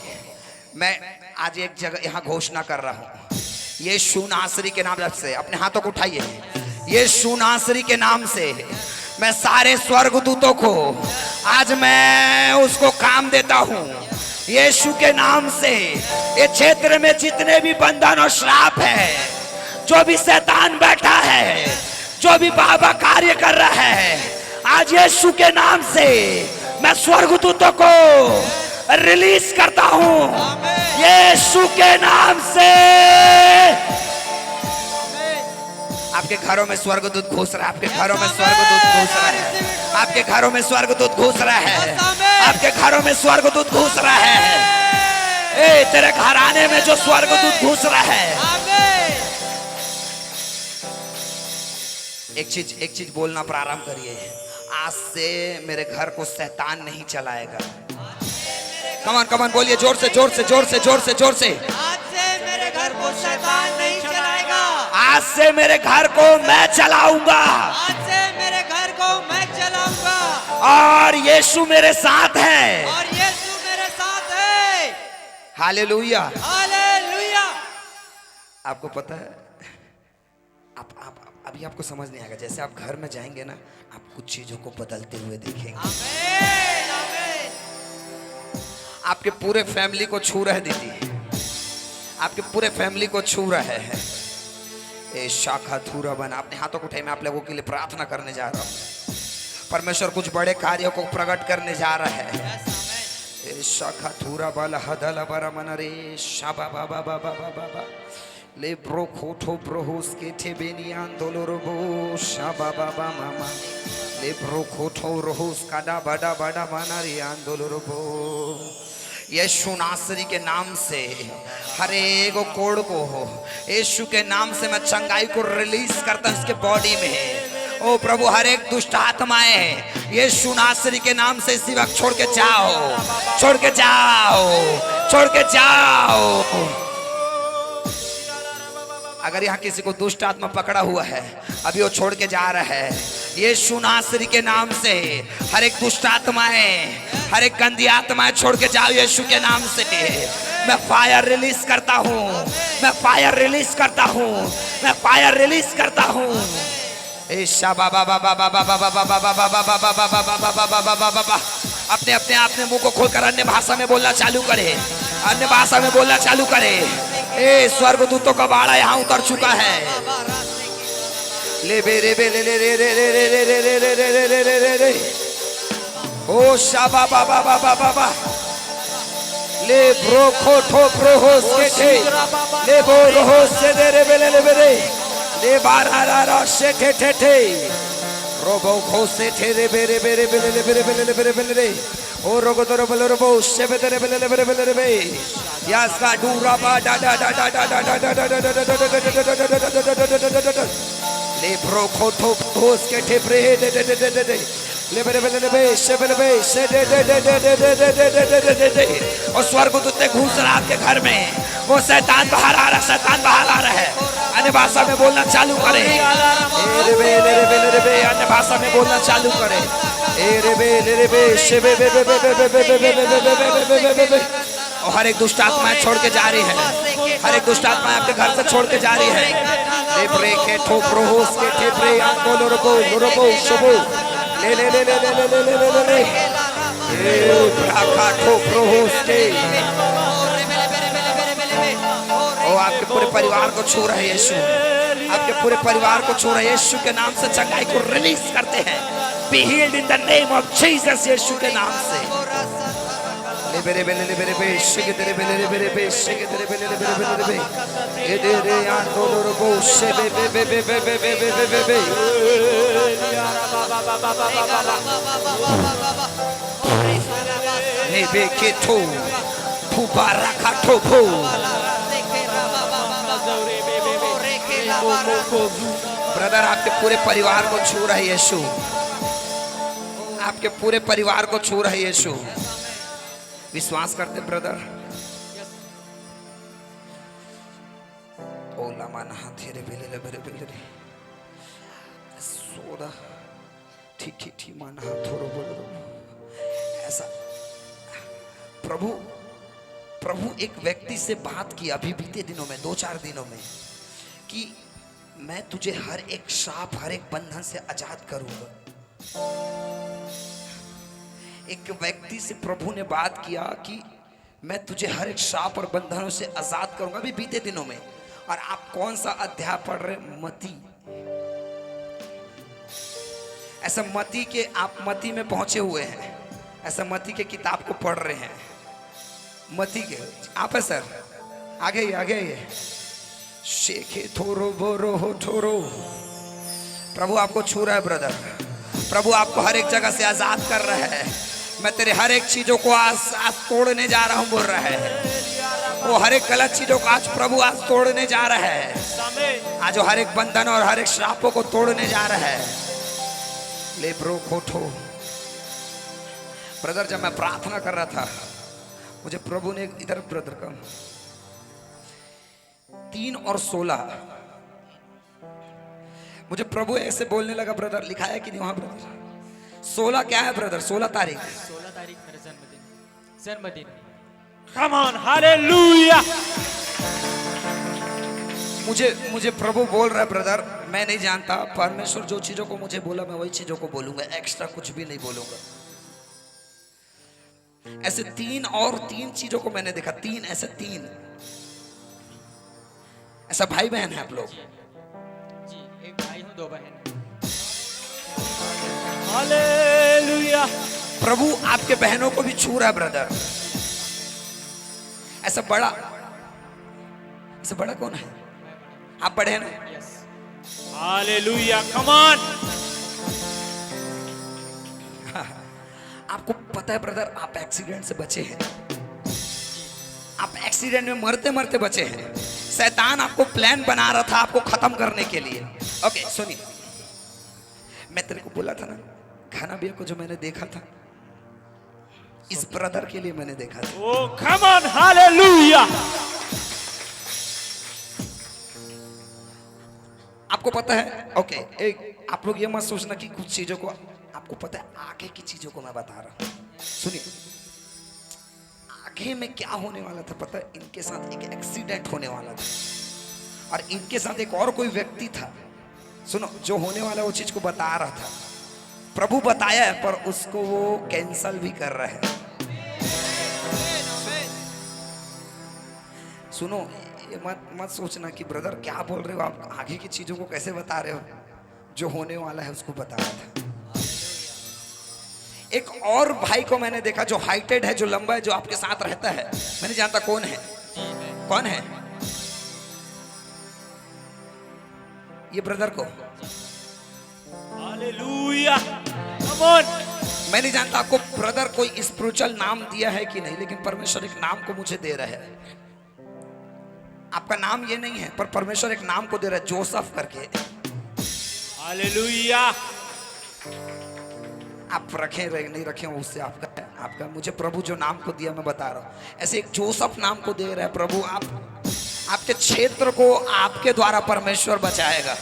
मैं आज एक जगह यहाँ घोषणा कर रहा हूँ, यीशु नासरी के नाम से, अपने हाथों को उठाइए, यीशु नासरी के नाम से मैं सारे स्वर्गदूतों को आज मैं उसको काम देता हूँ। यीशु के नाम से ये क्षेत्र में जितने भी बंधन और श्राप है, जो भी शैतान बैठा है, जो भी बाबा कार्य कर रहा है, आज यीशु के नाम से मैं स्वर्गदूतों को रिलीज करता हूँ। यीशु के नाम से आपके घरों में स्वर्गदूत घुस रहा है, आपके घरों में स्वर्गदूत घुस रहा है, आपके घरों में स्वर्गदूत घुस रहा है, आपके घरों में स्वर्गदूत घुस रहा है। ए तेरे घराने में जो स्वर्गदूत घुस रहा है, एक चीज बोलना प्रारंभ करिए, आज से मेरे घर को शैतान नहीं चलाएगा। कमान कमान बोलिए, जोर से जोर से जोर से जोर से जोर से। आज से मेरे घर को शैतान नहीं चलाएगा। आज से मेरे घर को मैं चलाऊंगा। आज से मेरे घर को मैं चलाऊंगा। और यीशु मेरे साथ है। और यीशु मेरे साथ है। हालेलुया। हालेलुया। आपको पता है, आप अभी आपको समझ नहीं आएगा, जैसे आप घर में जाएंगे ना, आप कुछ चीजों को बदलते हुए देखेंगे। आमीन, आमीन। आपके पूरे फैमिली को छू रहे दीदी, आपके पूरे फैमिली को छू रहे हैं। ए शाखा थूरा बना, अपने हाथों को उठाए, मैं आप लोगों के लिए प्रार्थना करने जा रहा हूँ। परमेश्वर कुछ बड़े कार्यों को प्रकट करने जा रहा है। ए शाखा थूरा बाला हदला बरा मन रे शाबा बाबा बाबा बाबा ले ब्रो खोठो ब्रोहुस के थे बेनियान दोलोरबो शाबा बाबा मामा ले ब्रो खोठो रोहुस काडा बड़ा बड़ा माना रे आंदोलोरबो। यीशु नासरी के नाम से हर एक कोड़ को हो, यीशु के नाम से मैं चंगाई को रिलीज करता हूँ इसके बॉडी में। ओ प्रभु, हर एक दुष्ट आत्माएं यीशु नासरी के नाम से इसी वक्त छोड़ के जाओ, छोड़ के जाओ, छोड़ के जाओ। अगर यहाँ किसी को दुष्ट आत्मा पकड़ा हुआ है, अभी वो छोड़ के जा रहा है। यीशु नासरी के नाम से हर एक दुष्ट आत्माएं, हर एक गंदी आत्माएं छोड़ के जाओ यीशु के नाम से। मैं फायर रिलीज करता हूँ, मैं फायर रिलीज करता हूँ, मैं फायर रिलीज करता हूँ। अपने अपने आपने मुंह को खोलकर अन्य भाषा में बोलना चालू करे, अन्य भाषा में बोलना चालू करे। ए स्वर्गदूतों का बाड़ा यहाँ उतर चुका है। ले बे रे बे ले ले रे रे रे रे रे रे रे रे रे रे रे रे रे ओ शाबा बाबा बाबा बाबा ले ब्रो खोठो ब्रो हो से ले बो रो से दे रे बे ले बे रे ले बारा रा रा से ठे ठे ठे रोबो खो से ठे रे बे रे बे रे बे ले बे रे बे ले बे रे बे रे ओ रोगो तो रो बे रो से बे रे बे ले बे रे बे यास का डूरा बा डा डा डा डा डा डा डा डा डा ले ब्रो खोठो होस के ठेपरे दे दे दे दे दे ले बे बे ले बे से दे दे दे दे दे दे दे दे। और स्वर्गदूत ने घुस रहा आपके घर में, वो शैतान बाहर आ रहा, शैतान बाहर आ रहा है। अन्य भाषा में बोलना चालू करे, रे बे ले बे अन्य भाषा में बोलना चालू करे। ए रे बे ले बे से बे बे बे बे बे बे बे बे बे। और हर एक दुष्ट आत्माएं छोड़ के जा रही है, हर एक दुष्ट आत्माएं आपके घर से छोड़ के जा रही है। ले ब्रे के ठोपरो होस के ठेपरे आंदोलो रोबो शबो ले ले ले ले ले ले ले ले ले ले ए ब्राका ठोपरो होस के ओ आपके पूरे परिवार को छू रहे यीशु, आपके पूरे परिवार को छू रहे यीशु के नाम से चंगाई को रिलीज करते हैं। Be healed in the name of Jesus, यीशु के नाम से। ले बेरे बेले ले बेरे बे शिगे तेरे बेले ले बेरे बे शिगे तेरे बेले ले बेरे बेले बे ए दे रे आंदोलो रोबो शे बे बे बे बे बे बे बे बे बे बे ले बे के तो फुबारा का तो फो ब्रदर आपके पूरे परिवार को छू रहा है यीशु, आपके पूरे परिवार को छू रहा है यीशु। विश्वास करते ब्रदर? ओला माना तेरे बेले बेरे बेले सोदा ठीक ठीक ठीक माना थोड़ा बोलो ऐसा। प्रभु प्रभु एक व्यक्ति से बात की अभी बीते दिनों में, 2-4 दिनों में, कि मैं तुझे हर एक श्राप, हर एक बंधन से आजाद करूंगा। एक व्यक्ति से प्रभु ने बात किया कि मैं तुझे हर एक श्राप और बंधनों से आजाद करूंगा अभी बीते दिनों में। और आप कौन सा अध्याय पढ़ रहे? मती। ऐसा मती के, आप मती में पहुंचे हुए हैं, ऐसा मती के किताब को पढ़ रहे हैं। मती के आप है सर, आगे ये शेखे थोरो बोरो हो ठोरो। प्रभु आपको छू रहा है ब्रदर, प्रभु आपको हर एक जगह से आजाद कर रहा है। मैं तेरे हर एक चीजों को आज तोड़ने जा रहा हूं बोल रहा है। वो हर एक गलत चीजों को आज प्रभु आज तोड़ने जा रहा है। आज वो हर एक बंधन और हर एक श्रापों को तोड़ने जा रहा है। ले ब्रो खोठो ब्रदर, जब मैं प्रार्थना कर रहा था मुझे प्रभु ने इधर ब्रदर का 3 और 16 मुझे प्रभु ऐसे बोलने लगा। ब्रदर लिखा है कि नहीं वहां ब्रदर? 16 क्या है ब्रदर? 16 तारीख मेरा जन्मदिन। कम ऑन, हालेलुया। मुझे प्रभु बोल रहा है ब्रदर, मैं नहीं जानता, परमेश्वर जो चीजों को मुझे बोला मैं वही चीजों को बोलूंगा, एक्स्ट्रा कुछ भी नहीं बोलूंगा। ऐसे 3 चीजों को मैंने देखा, 3 ऐसा भाई बहन है आप लोग? जी, एक भाई हूँ, 2 बहन। हालेलुया। प्रभु आपके बहनों को भी छू रहा है ब्रदर। ऐसा बड़ा कौन है? आप बड़े हैं ना? Hallelujah, come on. आपको पता है ब्रदर, आप एक्सीडेंट से बचे हैं। आप एक्सीडेंट में मरते मरते बचे हैं। शैतान आपको प्लान बना रहा था आपको खत्म करने के लिए। ओके सुनिए, मैं तेरे को बोला था ना, खाना बिया को जो मैंने देखा था, इस ब्रदर के लिए मैंने देखा था। ओ कम ऑन, हालेलुया। आपको पता है? ओके, एक आप लोग ये मत सोचना कि कुछ चीजों को आपको पता है, आगे की चीजों को मैं बता रहा हूं। सुनिए, आगे में क्या होने वाला था पता है? इनके साथ एक एक्सीडेंट होने वाला था और इनके साथ एक और कोई व्यक्ति था। सुनो, जो होने वाला वो चीज को बता रहा था, प्रभु बताया है, पर उसको वो कैंसल भी कर रहा है। सुनो, ये मत सोचना कि ब्रदर क्या बोल रहे हो आप, आगे की चीजों को कैसे बता रहे हो? जो होने वाला है उसको बता रहा था। एक और भाई को मैंने देखा जो हाइटेड है, जो लंबा है, जो आपके साथ रहता है। मैं नहीं जानता कौन है। कौन है ये ब्रदर को? Hallelujah, come on. मैं नहीं जानता आपको ब्रदर कोई स्पिरिचुअल नाम दिया है कि नहीं, लेकिन परमेश्वर एक नाम को मुझे दे रहा है। आपका नाम ये नहीं है, पर परमेश्वर एक नाम को दे रहा है, जोसेफ करके। हालेलुया। आप रखें नहीं रखें उससे आपका मुझे प्रभु जो नाम को दिया मैं बता रहा हूं। ऐसे एक जोसेफ नाम को दे रहा है प्रभु। आपके क्षेत्र को आपके द्वारा परमेश्वर बचाएगा।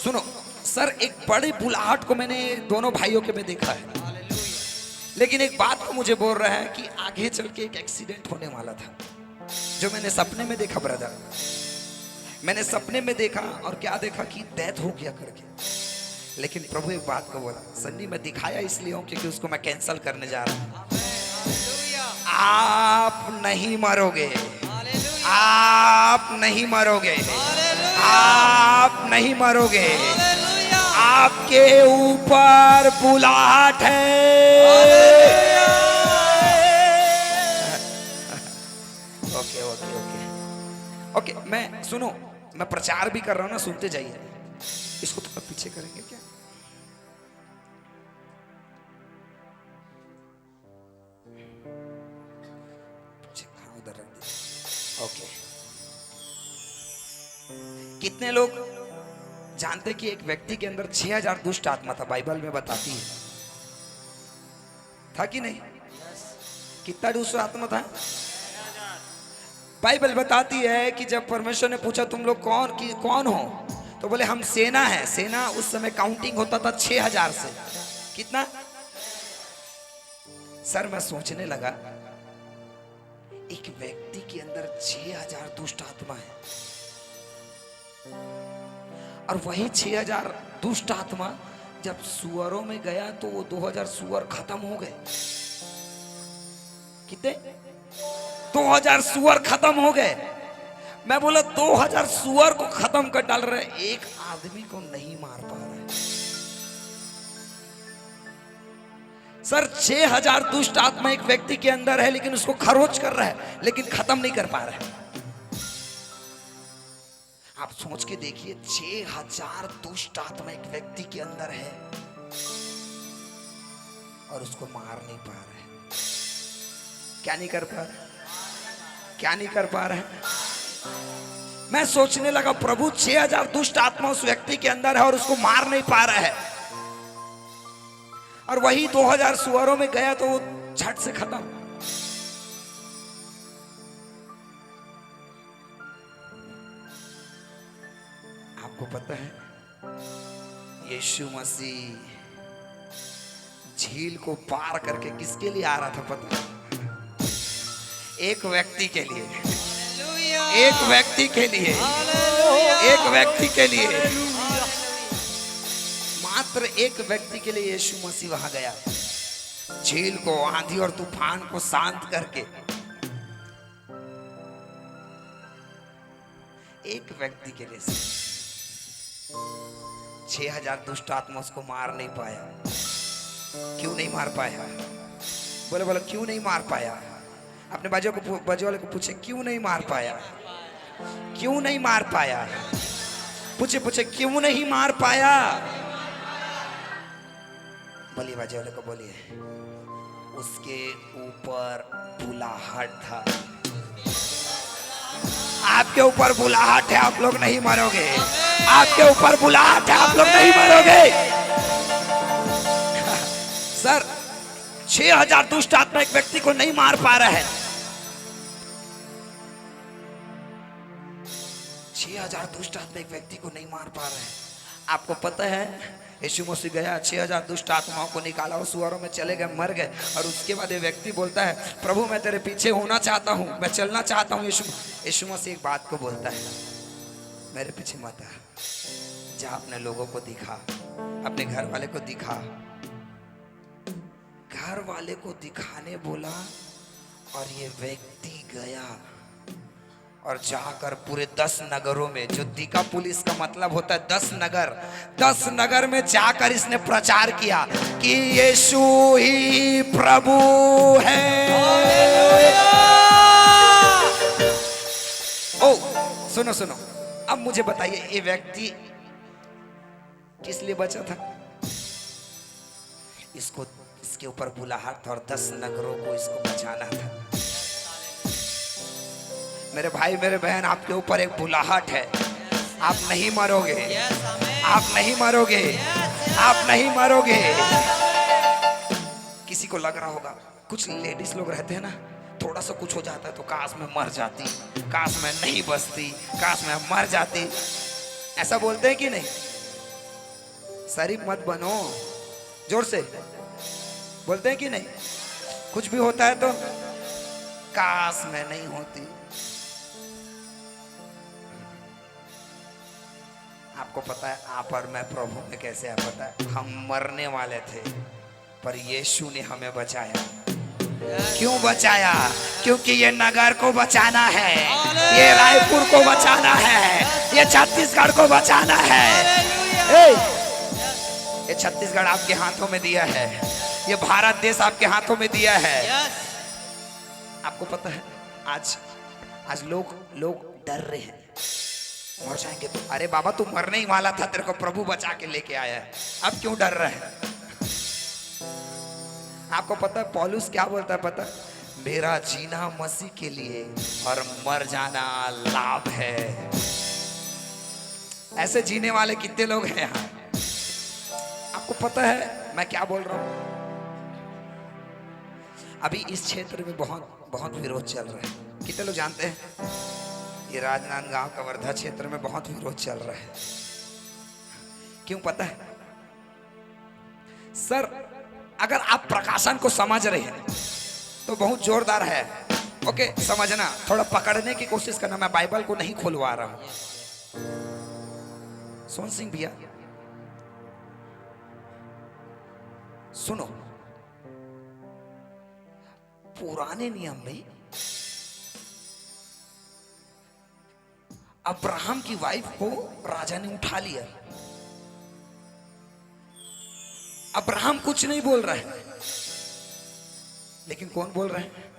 सुनो सर, एक बड़ी बुलाहट को मैंने दोनों भाइयों के में देखा है, लेकिन एक बात को मुझे बोल रहा है कि आगे चल के एक एक्सीडेंट होने वाला था, जो मैंने सपने में देखा ब्रदर। मैंने सपने में देखा और क्या देखा कि डेथ हो गया करके, लेकिन प्रभु एक बात को बोला, सन्नी मैं दिखाया इसलिए हूं क्योंकि उसको मैं कैंसल करने जा रहा हूं। आप नहीं मरोगे, आप नहीं मरोगे, आप नहीं मरोगे। आपके ऊपर बुलाहट है। ओके ओके ओके ओके, मैं सुनो, मैं प्रचार भी कर रहा हूं ना, सुनते जाइए। इसको थोड़ा पीछे करेंगे क्या? हाँ, उधर रख दीजिए। ओके, कितने लोग जानते कि एक व्यक्ति के अंदर 6000 दुष्ट आत्मा था? बाइबल में बताती है, था कि नहीं? कितना दुष्ट आत्मा था? बाइबल बताती है कि जब परमेश्वर ने पूछा तुम लोग कौन हो, तो बोले हम सेना है। सेना उस समय काउंटिंग होता था 6000 से। कितना? सर मैं सोचने लगा, एक व्यक्ति के अंदर 6000 दुष्ट आत्मा है, और वही 6000 दुष्ट आत्मा जब सुअरों में गया तो वो 2000 सुअर खत्म हो गए। कितने? 2000 सुअर खत्म हो गए। मैं बोला 2000 सुअर को खत्म कर डाल रहे, एक आदमी को नहीं मार पा रहे। सर 6000 दुष्ट आत्मा एक व्यक्ति के अंदर है, लेकिन उसको खरोच कर रहा है, लेकिन खत्म नहीं कर पा रहा है। आप सोच के देखिए, 6000 दुष्ट आत्मा एक व्यक्ति के अंदर है और उसको मार नहीं पा रहे। क्या नहीं कर पा रहे? क्या नहीं कर पा रहे? मैं सोचने लगा, प्रभु 6000 दुष्ट आत्मा उस व्यक्ति के अंदर है और उसको मार नहीं पा रहा है, और वही 2000 सुअरों में गया तो वो झट से खत्म। आपको पता है यीशु मसीह झील को पार करके किसके लिए आ रहा था? पता है? एक व्यक्ति के लिए, एक व्यक्ति के लिए, एक व्यक्ति के लिए, मात्र एक व्यक्ति के लिए यीशु मसीह वहां गया, झील को, आंधी और तूफान को शांत करके। एक व्यक्ति के लिए 6000 दुष्ट आत्मा उसको मार नहीं पाया। क्यों नहीं मार पाया? बोले बोले क्यों नहीं मार पाया? अपने बाजू वाले को पूछे, क्यों नहीं मार पाया? क्यों नहीं मार पाया? पूछे क्यों नहीं मार पाया? बोलिए बाजू वाले को, बोलिए। उसके ऊपर बुलाहट था। आपके ऊपर बुलाहट है, आप लोग नहीं मरोगे। आपके ऊपर बुलाहट है, आप लोग नहीं मरोगे। सर 6000 दुष्ट आत्मा एक व्यक्ति को नहीं मार पा रहा है। 6000 दुष्ट आत्मा एक व्यक्ति को नहीं मार पा रहे हैं। आपको पता है यीशु मसीह गया, 6000 दुष्ट आत्माओं को निकाला, और सुअरों में चले गए, मर गए। और उसके बाद ये व्यक्ति बोलता है, प्रभु मैं तेरे पीछे होना चाहता हूँ, मैं चलना चाहता हूँ। यीशु मसीह एक बात को बोलता है, मेरे पीछे मत आ, जा अपने लोगों को दिखा, अपने घर वाले को दिखा। घर वाले को दिखाने बोला, और ये व्यक्ति गया और जाकर पूरे 10 नगरों में, जो दिका पुलिस का मतलब होता है 10 नगर में जाकर इसने प्रचार किया कि यीशु ही प्रभु है। ओ सुनो सुनो, अब मुझे बताइए ये व्यक्ति किस लिए बचा था? इसको, इसके ऊपर बुलाहट था और 10 नगरों को इसको बचाना था। मेरे भाई मेरे बहन, आपके ऊपर एक बुलाहट है, आप नहीं मरोगे, आप नहीं मरोगे, आप नहीं मरोगे। किसी को लग रहा होगा, कुछ लेडीज लोग रहते हैं ना, थोड़ा सा कुछ हो जाता है तो काश मैं मर जाती, काश मैं नहीं बचती, काश मैं मर जाती, ऐसा बोलते हैं कि नहीं? शरीफ मत बनो, जोर से बोलते हैं कि नहीं? कुछ भी होता है तो काश मैं नहीं होती। आपको पता है आप और मैं प्रभु में कैसे है? पता है, हम मरने वाले थे पर यीशु ने हमें बचाया। क्यों बचाया? क्योंकि ये नगर को बचाना है, ये रायपुर को बचाना है, ये छत्तीसगढ़ को बचाना है। ये छत्तीसगढ़ आपके हाथों में दिया है, ये भारत देश आपके हाथों में दिया है। आपको पता है आज लोग डर रहे हैं, मर जाएंगे तो। अरे बाबा तू मरने ही वाला था, तेरे को प्रभु बचा के लेके आया है, अब क्यों डर रहा है? आपको पता है पौलुस क्या बोलता है? पता है, मेरा जीना मसीह के लिए और मर जाना लाभ है। ऐसे जीने वाले कितने लोग हैं यहाँ? आपको पता है मैं क्या बोल रहा हूँ? अभी इस क्षेत्र में बहुत बहुत विरोध चल रहा है। कितने लोग जानते हैं? ये राजनांदगांव कवर्धा क्षेत्र में बहुत विरोध चल रहा है। क्यों पता है सर? अगर आप प्रकाशन को समझ रहे हैं तो बहुत जोरदार है। ओके, समझना, थोड़ा पकड़ने की कोशिश करना। मैं बाइबल को नहीं खुलवा रहा हूं। सोहन सिंह भैया सुनो, पुराने नियम में अब्राहम की वाइफ को राजा ने उठा लिया। अब्राहम कुछ नहीं बोल रहा है, लेकिन कौन बोल रहा है?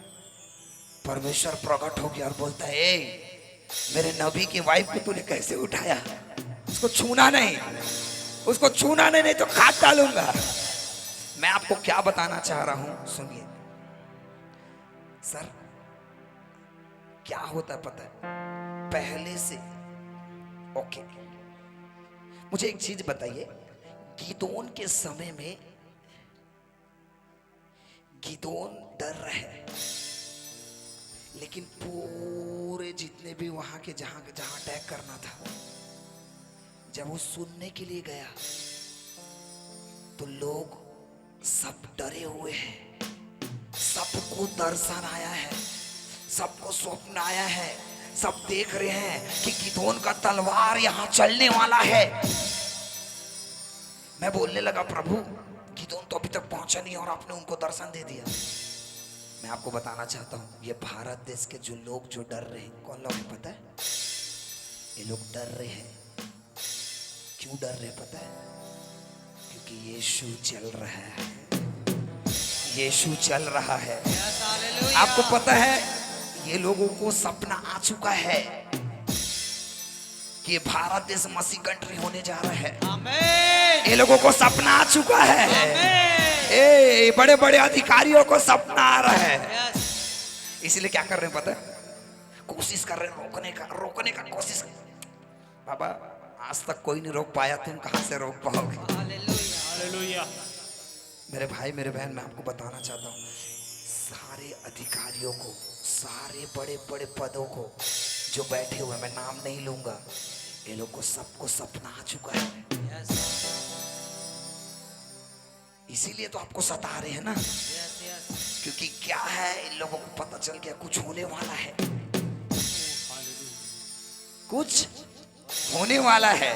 परमेश्वर प्रकट हो गया और बोलता है, ए, मेरे नबी की वाइफ को तूने कैसे उठाया? उसको छूना नहीं, उसको छूना नहीं तो काट डालूंगा। मैं आपको क्या बताना चाह रहा हूं, सुनिए सर। क्या होता है पता है? पहले से ओके, मुझे एक चीज बताइए। गिदोन के समय में गिदोन डर रहा है, लेकिन पूरे जितने भी वहां के जहां अटैक करना था, जब वो सुनने के लिए गया तो लोग सब डरे हुए हैं। सबको दर्शन आया है, सबको स्वप्न आया है, सब देख रहे हैं कि गिदोन का तलवार यहां चलने वाला है। मैं बोलने लगा, प्रभु गिदोन तो अभी तक पहुंचा नहीं और आपने उनको दर्शन दे दिया। मैं आपको बताना चाहता हूं, ये भारत देश के जो लोग जो डर रहे हैं, कौन लोग है पता है? ये लोग डर रहे हैं। क्यों डर रहे हैं पता है? क्योंकि यीशु चल रहा है, यीशु चल रहा है। आपको पता है ये लोगों को सपना आ चुका है कि भारत देश मसीह कंट्री होने जा रहा है। आमीन। ये लोगों को सपना आ चुका है। ए, बड़े बड़े अधिकारियों को सपना आ रहा है। इसलिए क्या कर रहे हैं पता है? कोशिश कर रहे हैं रोकने का कोशिश। बाबा आज तक कोई नहीं रोक पाया, तुम कहां से रोक पाओगे? हालेलुया। मेरे भाई मेरे बहन, मैं आपको बताना चाहता हूँ, सारे अधिकारियों को, सारे बड़े बड़े पदों को जो बैठे हुए, मैं नाम नहीं लूंगा, ये लोग को सबको सपना आ चुका है। इसीलिए तो आपको सता रहे हैं ना, क्योंकि क्या है, इन लोगों को पता चल गया कुछ होने वाला है, कुछ होने वाला है।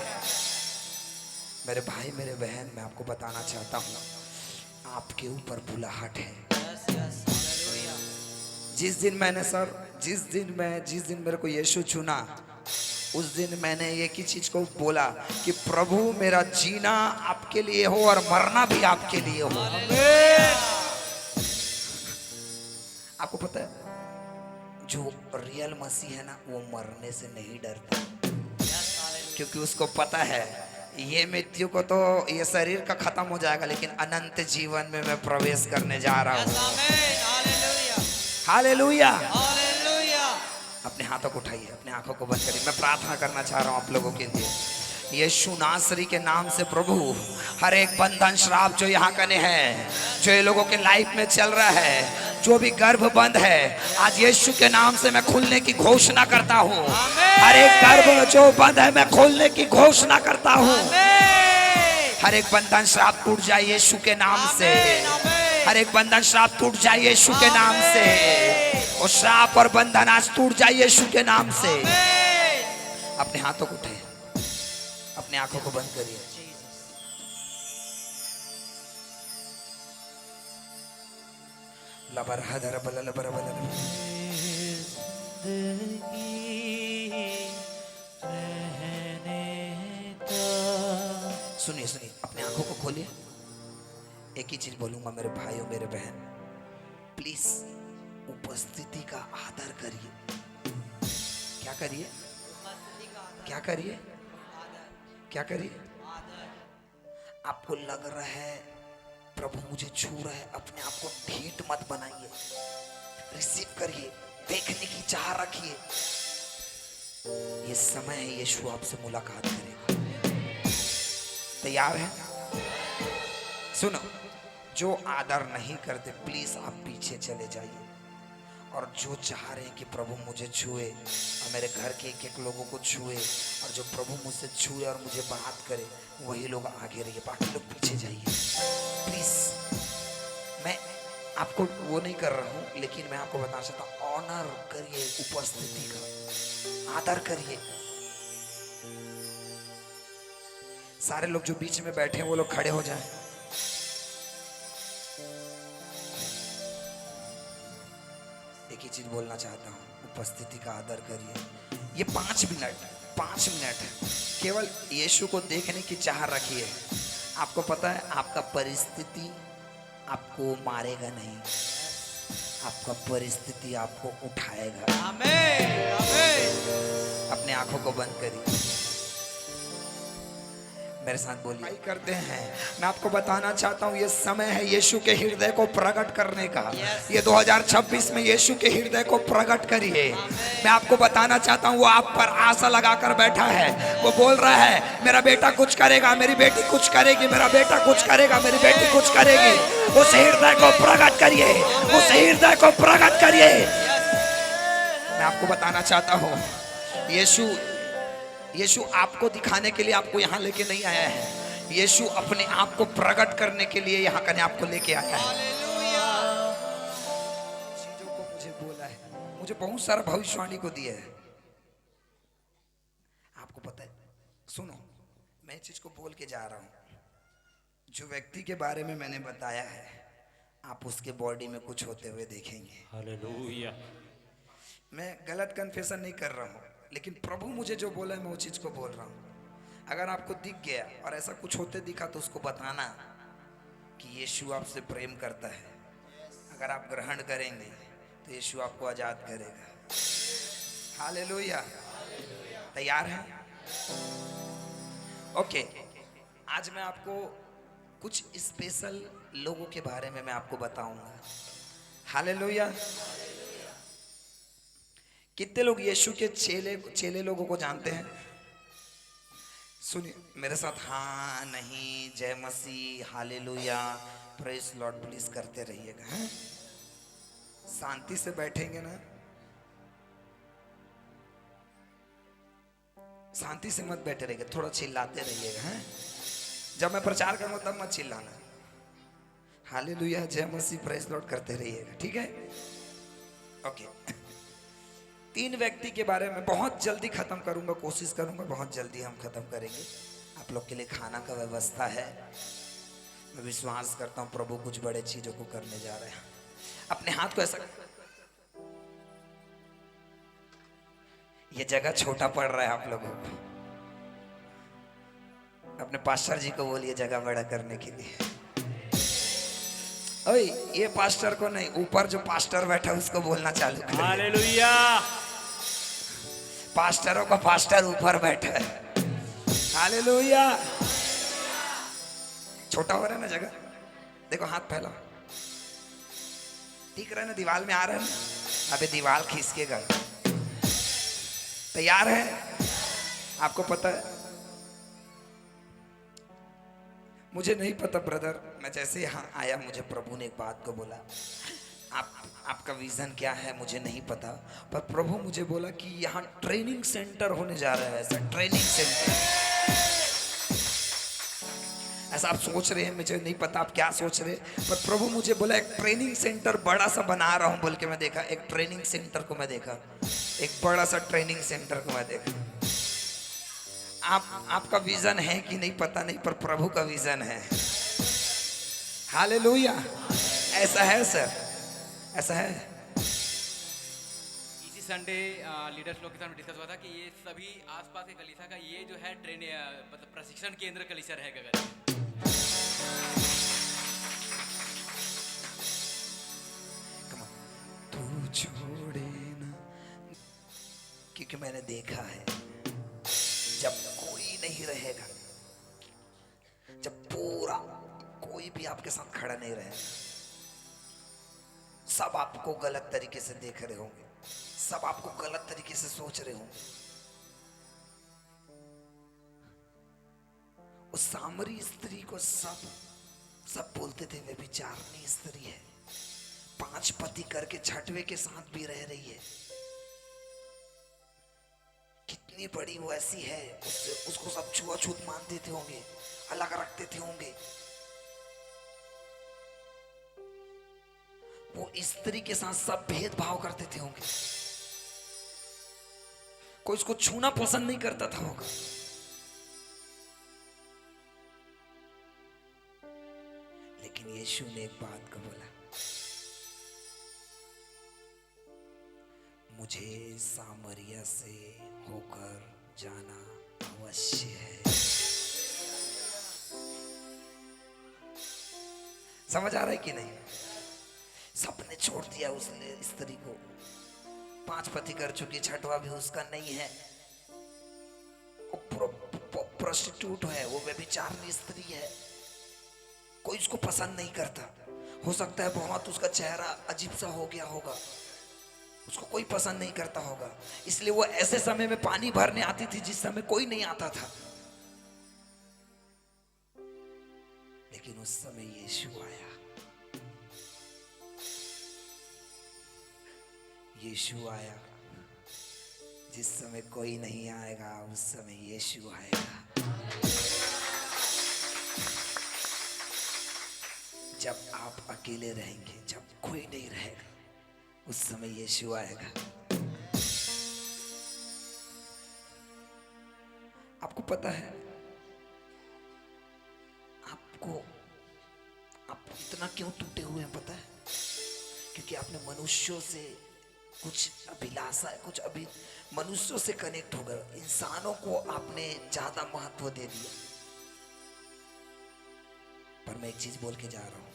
मेरे भाई मेरे बहन, मैं आपको बताना चाहता हूं, आपके ऊपर बुलाहट है। जिस दिन मैंने सर, जिस दिन मेरे को यीशु चुना, उस दिन मैंने एक ही चीज को बोला कि प्रभु मेरा जीना आपके लिए हो और मरना भी आपके लिए हो। आपको पता है जो रियल मसीह है ना, वो मरने से नहीं डरता, क्योंकि उसको पता है ये मृत्यु को तो, ये शरीर का खत्म हो जाएगा, लेकिन अनंत जीवन में मैं प्रवेश करने जा रहा हूँ। हालेलुया। अपने हाथों को उठाइए, अपने आंखों को बंद करिए। मैं प्रार्थना करना चाह रहा हूँ आप लोगों के लिए। यीशु नासरी के नाम से प्रभु, हर एक बंधन श्राप जो यहाँ कने है, जो ये लोगों के लाइफ में चल रहा है, जो भी गर्भ बंद है, आज यीशु के नाम से मैं खुलने की घोषणा करता हूँ। हर एक गर्भ जो बंद है, मैं खोलने की घोषणा करता हूँ। हर एक बंधन श्राप टूट जाए यीशु के नाम से। हर एक बंधन श्राप टूट जाए यीशु के नाम से। और श्राप और बंधन आज टूट जाए यीशु के नाम से। अपने हाथों को उठाइए, अपने आंखों को बंद करिए। लबर हदर बल लबर बल। सुनिए सुनिए, अपने आंखों को खोलिए। एक ही चीज बोलूंगा मेरे भाइयों मेरे बहन, प्लीज उपस्थिति का आदर करिए। क्या करिए? क्या करिए? क्या करिए? आपको लग रहा है प्रभु मुझे छू रहा है, अपने आप को ढीठ मत बनाइए। रिसीव करिए, देखने की चाह रखिए। ये समय है यीशु आपसे मुलाकात करेगा। तैयार है? सुनो, जो आदर नहीं करते प्लीज आप पीछे चले जाइए, और जो चाह रहे हैं कि प्रभु मुझे छुए और मेरे घर के एक एक लोगों को छुए, और जो प्रभु मुझसे छुए और मुझे बात करे, वही लोग आगे रहिए, बाकी लोग पीछे जाइए प्लीज। मैं आपको वो नहीं कर रहा हूँ, लेकिन मैं आपको बताना चाहता हूँ, ऑनर करिए उपस्थिति का, आदर करिए। सारे लोग जो बीच में बैठे हैं वो लोग खड़े हो जाएं। एक ही चीज बोलना चाहता हूँ, उपस्थिति का आदर करिए। ये 5 मिनट केवल यीशु को देखने की चाह रखिए। आपको पता है आपका परिस्थिति आपको मारेगा नहीं, आपका परिस्थिति आपको उठाएगा। आमीन आमीन। अपने आंखों को बंद करिए, मेरे साथ बोलिए। करते हैं, मैं आपको बताना चाहता हूँ ये समय है यीशु के हृदय को प्रकट करने का। ये 2026 में यीशु के हृदय को प्रकट करिए। मैं आपको बताना चाहता हूँ वो आप पर आशा लगाकर बैठा है। वो बोल रहा है मेरा बेटा कुछ करेगा, मेरी बेटी कुछ करेगी, मेरा बेटा कुछ करेगा, मेरी बेटी कुछ करेगी। उस हृदय को प्रकट करिए, उस हृदय को प्रकट करिए। मैं आपको बताना चाहता हूँ यीशु आपको दिखाने के लिए आपको यहाँ लेके नहीं आया है। यीशु अपने आप को प्रकट करने के लिए यहाँ कने आपको लेके आया है। चीजों को मुझे बोला है, मुझे बहुत सारा भविष्यवाणी को दिया है। आपको पता है, सुनो, मैं चीज को बोल के जा रहा हूँ। जो व्यक्ति के बारे में मैंने बताया है, आप उसके बॉडी में कुछ होते हुए देखेंगे। हालेलुया। मैं गलत कन्फेशन नहीं कर रहा हूँ, लेकिन प्रभु मुझे जो बोला है मैं वो चीज को बोल रहा हूँ। अगर आपको दिख गया और ऐसा कुछ होते दिखा तो उसको बताना कि यीशु आपसे प्रेम करता है। अगर आप ग्रहण करेंगे तो यीशु आपको आजाद करेगा। हालेलुया। तैयार हैं? ओके, आज मैं आपको कुछ स्पेशल लोगों के बारे में मैं आपको बताऊंगा। हालेलुया। कितने लोग यीशु के चेले लोगों को जानते हैं? सुनिए मेरे साथ, हाँ नहीं, जय मसीह, हालेलुया, प्रेज लॉर्ड प्लीज करते रहिएगा। हैं? शांति से बैठेंगे ना, शांति से मत बैठे रहिएगा, थोड़ा चिल्लाते रहिएगा। हैं? जब मैं प्रचार करूंगा तब मत चिल्लाना। हालेलुया, जय मसीह, प्रेज लॉर्ड करते रहिएगा, ठीक है? ओके। 3 व्यक्ति के बारे में बहुत जल्दी खत्म करूंगा, कोशिश करूंगा बहुत जल्दी हम खत्म करेंगे। आप लोग के लिए खाना का व्यवस्था है। मैं विश्वास करता हूं प्रभु कुछ बड़े चीजों को करने जा रहे हैं। अपने हाथ को ऐसा, ये जगह छोटा पड़ रहा है आप लोगों को। अपने पास्टर जी को बोलिए जगह बड़ा करने के लिए। ओए, ये पास्टर को नहीं, ऊपर जो पास्टर बैठा है उसको बोलना चालू करिए। हालेलुया। पास्टरों का पास्टर ऊपर बैठा है। हालेलुया। छोटा हो रहा है ना जगह, देखो हाथ फैलाओ, ठीक रहा है ना? दीवार में आ रहा है ना? अबे दीवार खींचेगा। तैयार है? आपको पता है, मुझे नहीं पता ब्रदर, मैं जैसे यहाँ आया मुझे प्रभु ने एक बात को बोला, आपका विजन क्या है मुझे नहीं पता, पर प्रभु मुझे बोला कि यहाँ ट्रेनिंग सेंटर होने जा रहा है। ऐसा ट्रेनिंग सेंटर, ऐसा आप सोच रहे हैं, मुझे नहीं पता आप क्या सोच रहे हैं, पर प्रभु मुझे बोला एक ट्रेनिंग सेंटर बड़ा सा बना रहा हूं बोल के मैं देखा। एक ट्रेनिंग सेंटर को मैं देखा, एक बड़ा सा ट्रेनिंग सेंटर को मैं देखा। आपका विजन है कि नहीं पता नहीं, पर प्रभु का विजन है। हालेलुया। ऐसा है सर, ऐसा है। इसी संडे लीडर्स लोग के साथ डिस्कस हुआ था कि ये सभी आसपास के कलीसिया का ये जो है मतलब प्रशिक्षण केंद्र कलीसिया रहेगा गगन। तू छोड़े ना, क्योंकि मैंने देखा है जब कोई नहीं रहेगा, जब पूरा कोई भी आपके साथ खड़ा नहीं रहेगा, सब आपको गलत तरीके से देख रहे होंगे, सब आपको गलत तरीके से सोच रहे होंगे, उस सामरी स्त्री को सब बोलते थे वे विचारनी स्त्री है, 5 पति करके छठवें के साथ भी रह रही है, कितनी बड़ी वो ऐसी है। उसको सब छुआछूत मानते थे होंगे, अलग रखते थे होंगे। वो स्त्री के साथ सब भेदभाव करते थे होंगे, कोई उसको छूना पसंद नहीं करता था होगा। लेकिन यीशु ने एक बात को बोला, मुझे सामरिया से होकर जाना अवश्य है। समझ आ रहा है कि नहीं? सबने छोड़ दिया उस स्त्री को, 5 पति कर चुकी, 6वां भी उसका नहीं है। वो प्रोस्टिट्यूट है, वो व्यभिचारिणी स्त्री है, कोई उसको पसंद नहीं करता। हो सकता है बहुत उसका चेहरा अजीब सा हो गया होगा, उसको कोई पसंद नहीं करता होगा, इसलिए वो ऐसे समय में पानी भरने आती थी जिस समय कोई नहीं आता था। लेकिन उस समय यीशु आया। यीशु आया जिस समय कोई नहीं आएगा, उस समय यीशु आएगा। जब आप अकेले रहेंगे, जब कोई नहीं रहेगा, उस समय यीशु आएगा। आपको पता है, आप इतना क्यों टूटे हुए हैं पता है? क्योंकि आपने मनुष्यों से कुछ अभिलाषा, मनुष्यों से कनेक्ट हो गए, इंसानों को आपने ज्यादा महत्व दे दिया। पर मैं एक चीज बोल के जा रहा हूं,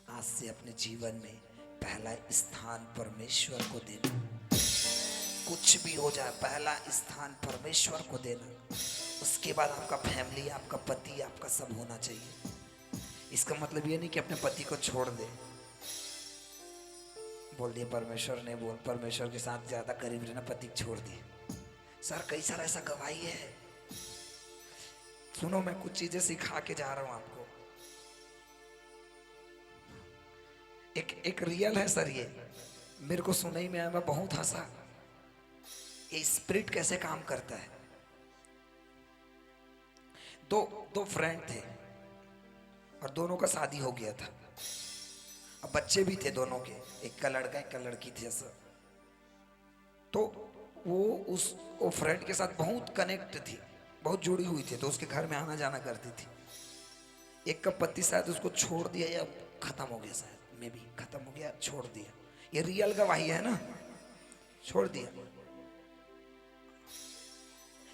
आज से अपने जीवन में पहला स्थान परमेश्वर को देना। कुछ भी हो जाए, पहला स्थान परमेश्वर को देना। उसके बाद आपका फैमिली, आपका पति, आपका सब होना चाहिए। इसका मतलब ये नहीं कि अपने पति को छोड़ दे। बोल दिया परमेश्वर ने, बोल परमेश्वर के साथ ज्यादा करीब रहना, पति छोड़ दिए। सर कई सारा ऐसा गवाही है। सुनो, मैं कुछ चीजें सिखा के जा रहा हूं आपको। एक रियल है सर, ये मेरे को सुनाई में आया, मैं बहुत हंसा। ये स्पिरिट कैसे काम करता है। दो फ्रेंड थे और दोनों का शादी हो गया था। अब बच्चे भी थे दोनों के, एक का लड़का एक का लड़की थी ऐसा। तो वो फ्रेंड के साथ बहुत कनेक्ट थी, बहुत जुड़ी हुई थी, तो उसके घर में आना जाना करती थी। एक का पति शायद उसको छोड़ दिया या खत्म हो गया, शायद में भी खत्म हो गया, छोड़ दिया। ये रियल गवाही है ना, छोड़ दिया।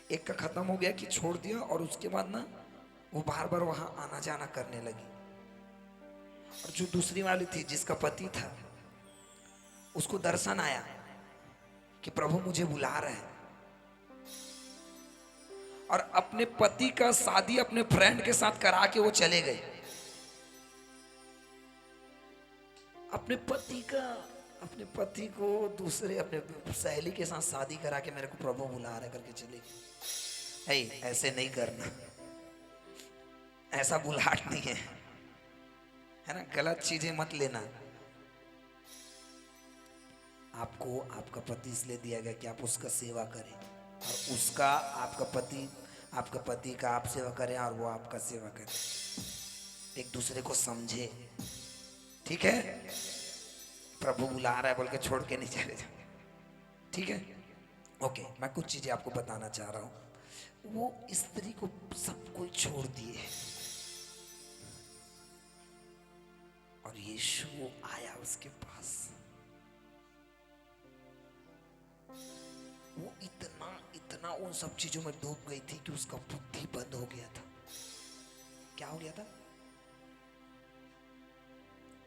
एक का खत्म हो गया कि छोड़ दिया, और उसके बाद ना वो बार बार वहां आना जाना करने लगी। और जो दूसरी वाली थी जिसका पति था, उसको दर्शन आया कि प्रभु मुझे बुला रहे हैं, और अपने पति का शादी अपने फ्रेंड के साथ करा के वो चले गए। अपने पति को दूसरे अपने सहेली के साथ शादी करा के मेरे को प्रभु बुला रहे करके चले गए। ऐसे नहीं करना, ऐसा बुलाहट नहीं है ना, गलत चीजें मत लेना। आपको आपका पति इसलिए दिया गया कि आप उसका सेवा करें, और उसका आपका पति का आप सेवा करें, और वो आपका सेवा करे, एक दूसरे को समझे। ठीक है? प्रभु बुला रहा है बोल के छोड़ के नहीं चले जाए। ठीक है? ओके, मैं कुछ चीजें आपको बताना चाह रहा हूं। वो स्त्री को सब कोई छोड़ दिए, और यीशु आया उसके पास। वो इतना उन सब चीजों में डूब गई थी कि उसका बुद्धि बंद हो गया था। क्या हो गया था?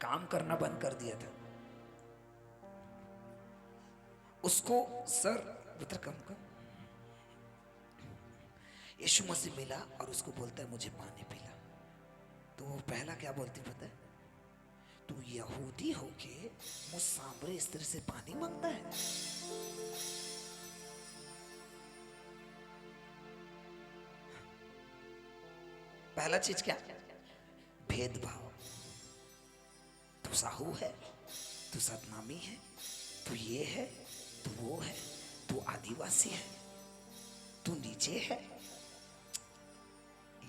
काम करना बंद कर दिया था उसको। सर पुत्र कम का यीशु मसीह मिला और उसको बोलता है मुझे पानी पिला। तो वो पहला क्या बोलती पता है? तू यहूदी होके मुझ सामरी स्त्री से पानी मांगता है? पहला चीज क्या? भेदभाव। तू साहू है, तू सतनामी है, तू ये है, तू वो है, तू आदिवासी है, तू नीचे है।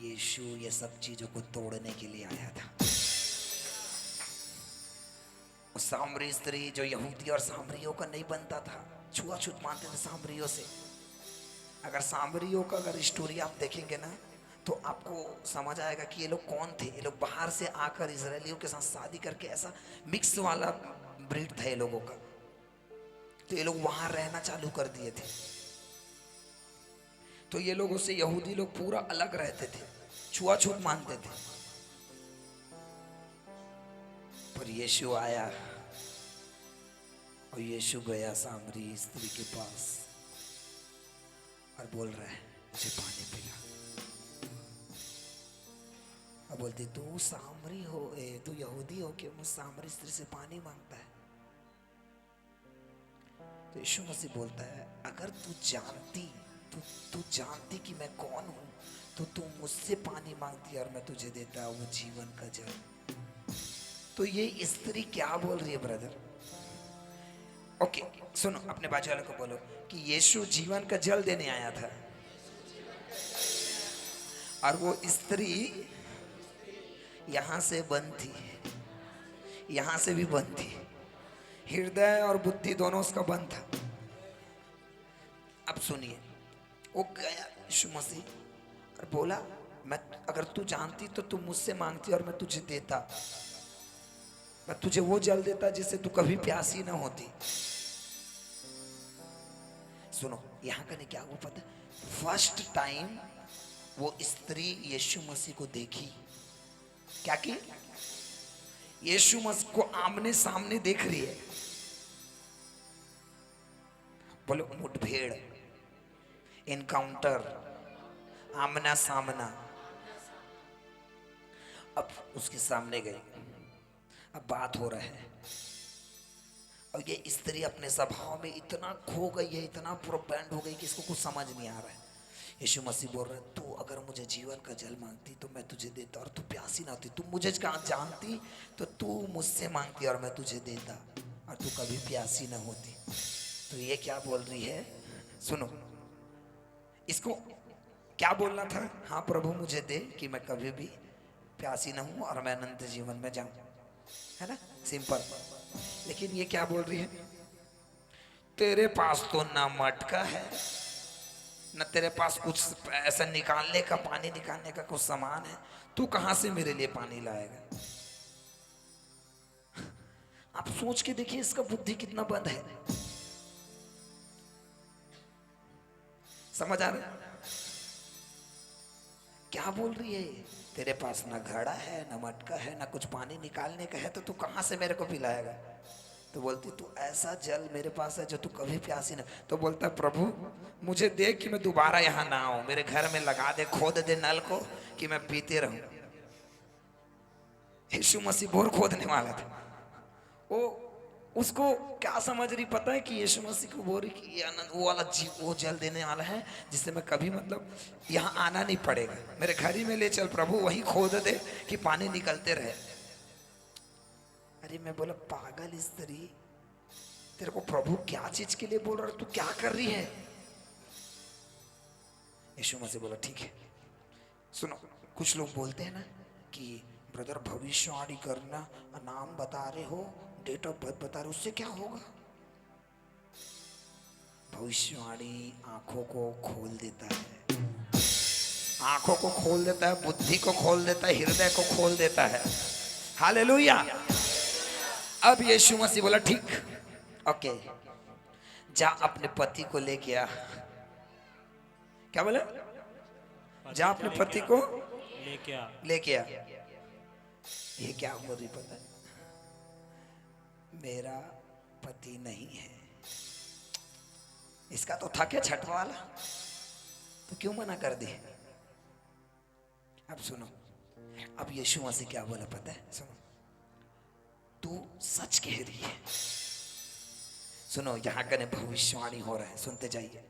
यीशु ये सब चीजों को तोड़ने के लिए आया था। उस सामरी स्त्री जो यहूदी और सामरियों का नहीं बनता था, छुआछूत मानते थे सामरियों से। अगर सामरियों का अगर स्टोरी आप देखेंगे ना तो आपको समझ आएगा कि ये लोग कौन थे। ये लोग बाहर से आकर इजरायलियों के साथ शादी करके ऐसा मिक्स वाला ब्रीड था ये लोगों का, तो ये लोग वहां रहना चालू कर दिए थे। तो ये लोगों से यहूदी लोग पूरा अलग रहते थे, छुआछूत मानते थे। पर यीशु आया और यीशु गया सामरी स्त्री के पास और बोल रहा है मुझे पानी पिला। अब बोलती तू सामरी हो, तू यहूदी हो कि मुझ सामरी स्त्री से पानी मांगता है? तो यीशु मसीह बोलता है अगर तू जानती कि मैं कौन हूं तो तू मुझसे पानी मांगती और मैं तुझे देता वो जीवन का जल। तो ये स्त्री क्या बोल रही है ब्रदर? ओके सुनो, अपने बाजू वाले को बोलो कि यीशु जीवन का जल देने आया था और वो स्त्री यहां से बंद थी, यहां से भी बंद थी, हृदय और बुद्धि दोनों उसका बंद था। अब सुनिए, वो गया यीशु मसीह और बोला मैं अगर तू जानती तो तू मुझसे मांगती और मैं तुझे देता, मैं तुझे वो जल देता जिससे तू कभी प्यासी ना होती। सुनो यहां का नहीं क्या वो पता, फर्स्ट टाइम वो स्त्री यीशु मसीह को देखी, क्या की? यीशु मसीह को आमने सामने देख रही है। बोलो मुठभेड़, इनकाउंटर, आमना सामना। अब उसके सामने गई, अब बात हो रहा है और ये स्त्री अपने स्वभाव में इतना खो गई है, इतना प्रोपेंड हो गई कि इसको कुछ समझ नहीं आ रहा है। यीशु मसीह बोल रहे तू अगर मुझे जीवन का जल मांगती तो मैं तुझे देता और तू प्यासी ना होती, तू मुझे जानती तो तू मुझसे मांगती और मैं तुझे देता और तू कभी प्यासी ना होती। तो ये क्या बोल रही है? सुनो, इसको क्या बोलना था? हाँ प्रभु मुझे दे कि मैं कभी भी प्यासी ना हूं और मैं अनंत जीवन में जाऊं, है ना, सिंपल। लेकिन ये क्या बोल रही है? तेरे पास तो ना मटका है न तेरे पास कुछ ऐसा निकालने का, पानी निकालने का कुछ सामान है, तू कहां से मेरे लिए पानी लाएगा? आप सोच के देखिए इसका बुद्धि कितना बंद है। समझ आ रहा है क्या बोल रही है? तेरे पास ना घड़ा है, ना मटका है, ना कुछ पानी निकालने का है, तो तू कहां से मेरे को पिलाएगा? तो बोलती तू ऐसा जल मेरे पास है जो तू कभी प्यासी ना। तो बोलता प्रभु मुझे दे कि मैं दोबारा यहां ना आऊं, मेरे घर में लगा दे, खोद दे नल को कि मैं पीते रहूं। यीशु मसीह बोर खोदने वाला था। वो उसको क्या समझ रही पता है कि यीशु मसीह को बोल रही कि वो वाला जीव, वो जल देने वाला है जिससे मैं कभी मतलब यहाँ आना नहीं पड़ेगा, मेरे घर ही में ले चल प्रभु, वहीं खोद दे कि पानी निकलते रहे। अरे मैं बोला पागल स्त्री, तेरे को प्रभु क्या चीज के लिए बोल रहा है, तू क्या कर रही है? यीशु मसीह बोला ठीक है। सुनो, कुछ लोग बोलते हैं ना कि ब्रदर भविष्यवाणी करना, नाम बता रहे हो, डेट ऑफ बर्थ बता रहे हो, उससे क्या होगा? भविष्यवाणी आंखों को खोल देता है, आंखों को खोल देता है, बुद्धि को खोल देता है, हृदय को खोल देता है। हालेलुया। अब यीशु मसीह बोला ठीक, ओके, जा अपने पति को लेके आ। क्या बोला? जा अपने पति को लेके आ। ये क्या बोल रही पता है? मेरा पति नहीं है। इसका तो था क्या छठ वाला, तो क्यों मना कर दी? अब सुनो, अब यीशु मसीह क्या बोला पता है? सुनो, तू सच कह रही है। सुनो, यहां का भविष्यवाणी हो रहा है, सुनते जाइए।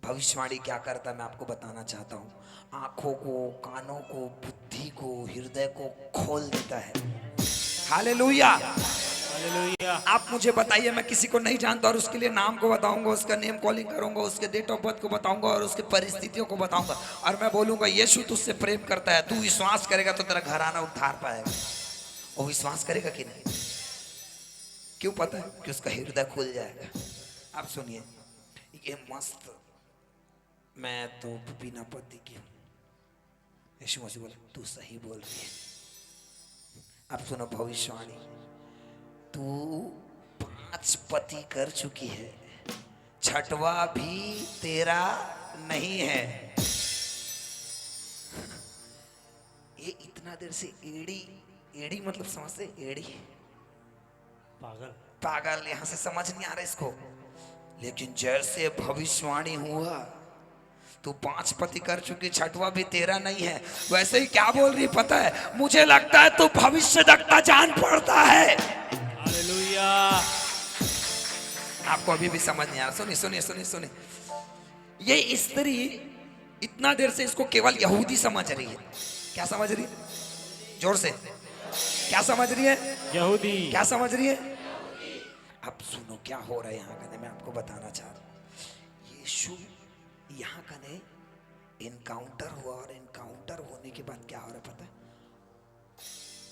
भविष्यवाणी क्या करता है मैं आपको बताना चाहता हूँ। आंखों को, कानों को, बुद्धि को, हृदय को खोल देता है। हालेलुया। हालेलुया। आप मुझे बताइए, मैं किसी को नहीं जानता और उसके लिए नाम को बताऊंगा, उसका नेम कॉलिंग करूंगा, उसके डेट ऑफ बर्थ को बताऊंगा और उसकी परिस्थितियों को बताऊंगा और मैं बोलूंगा यीशु तुझसे प्रेम करता है, तू विश्वास करेगा तो तेरा घराना उद्धार पाएगा। वो विश्वास करेगा कि नहीं? क्यों पता है? कि उसका हृदय खुल जाएगा। आप सुनिए, ये मस्त, मैं तो बिना पति की हूं। यीशु मसीह बोले तू सही बोल रही है। अब सुनो भविष्यवाणी, तू 5 पति कर चुकी है, 6वां भी तेरा नहीं है। ये इतना देर से एड़ी मतलब समझते? एड़ी पागल पागल, यहां से समझ नहीं आ रहा इसको। लेकिन जैसे भविष्यवाणी हुआ तू 5 पति कर चुकी, 6वां भी तेरा नहीं है, वैसे ही क्या बोल रही पता है? मुझे लगता है तू भविष्य देखता जान पड़ता है। हालेलुया। आपको अभी भी समझ नहीं आ रहा? सुनिए सुनिए सुनिए सुनिए, ये स्त्री इतना देर से इसको केवल यहूदी समझ रही है। क्या समझ रही है? जोर से क्या समझ रही है? यहूदी। क्या समझ रही है? अब सुनो क्या हो रहा है यहाँ का, मैं आपको बताना चाह रहा हूँ। यीशु यहाँ का ने इनकाउंटर हुआ और इनकाउंटर होने के बाद क्या हो रहा है पता है?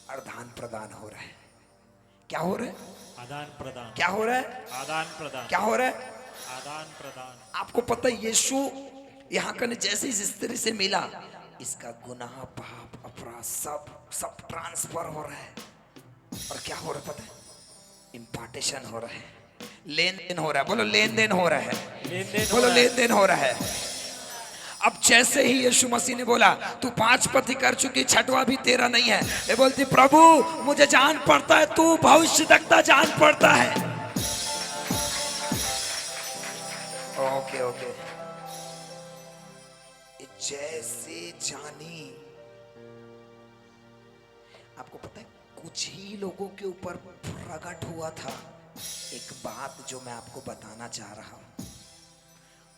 आदान प्रदान हो रहा है। क्या हो रहा है? आदान प्रदान। क्या हो रहा है? आदान प्रदान। क्या हो रहा है? आदान प्रदान। आपको पता है यीशु यहाँ का ने जैसे इस स्त्री से मिला, इसका गुनाह, पाप, अपराध सब ट्रांसफर हो रहा है। और क्या हो रहा है पता है? इम्पार्टेशन हो रहा है, लेन देन हो रहा है। बोलो लेन देन हो रहा है, बोलो लेन देन हो रहा है। अब जैसे ही यीशु मसीह ने बोला तू 5 पति कर चुकी, 6वां भी तेरा नहीं है, ये बोलती प्रभु मुझे जान पड़ता है तू भविष्य देखता जान पड़ता है। Okay okay. जैसे जानी, आपको पता है कुछ ही लोगों के ऊपर प्रकट हुआ था एक बात जो मैं आपको बताना चाह रहा हूं।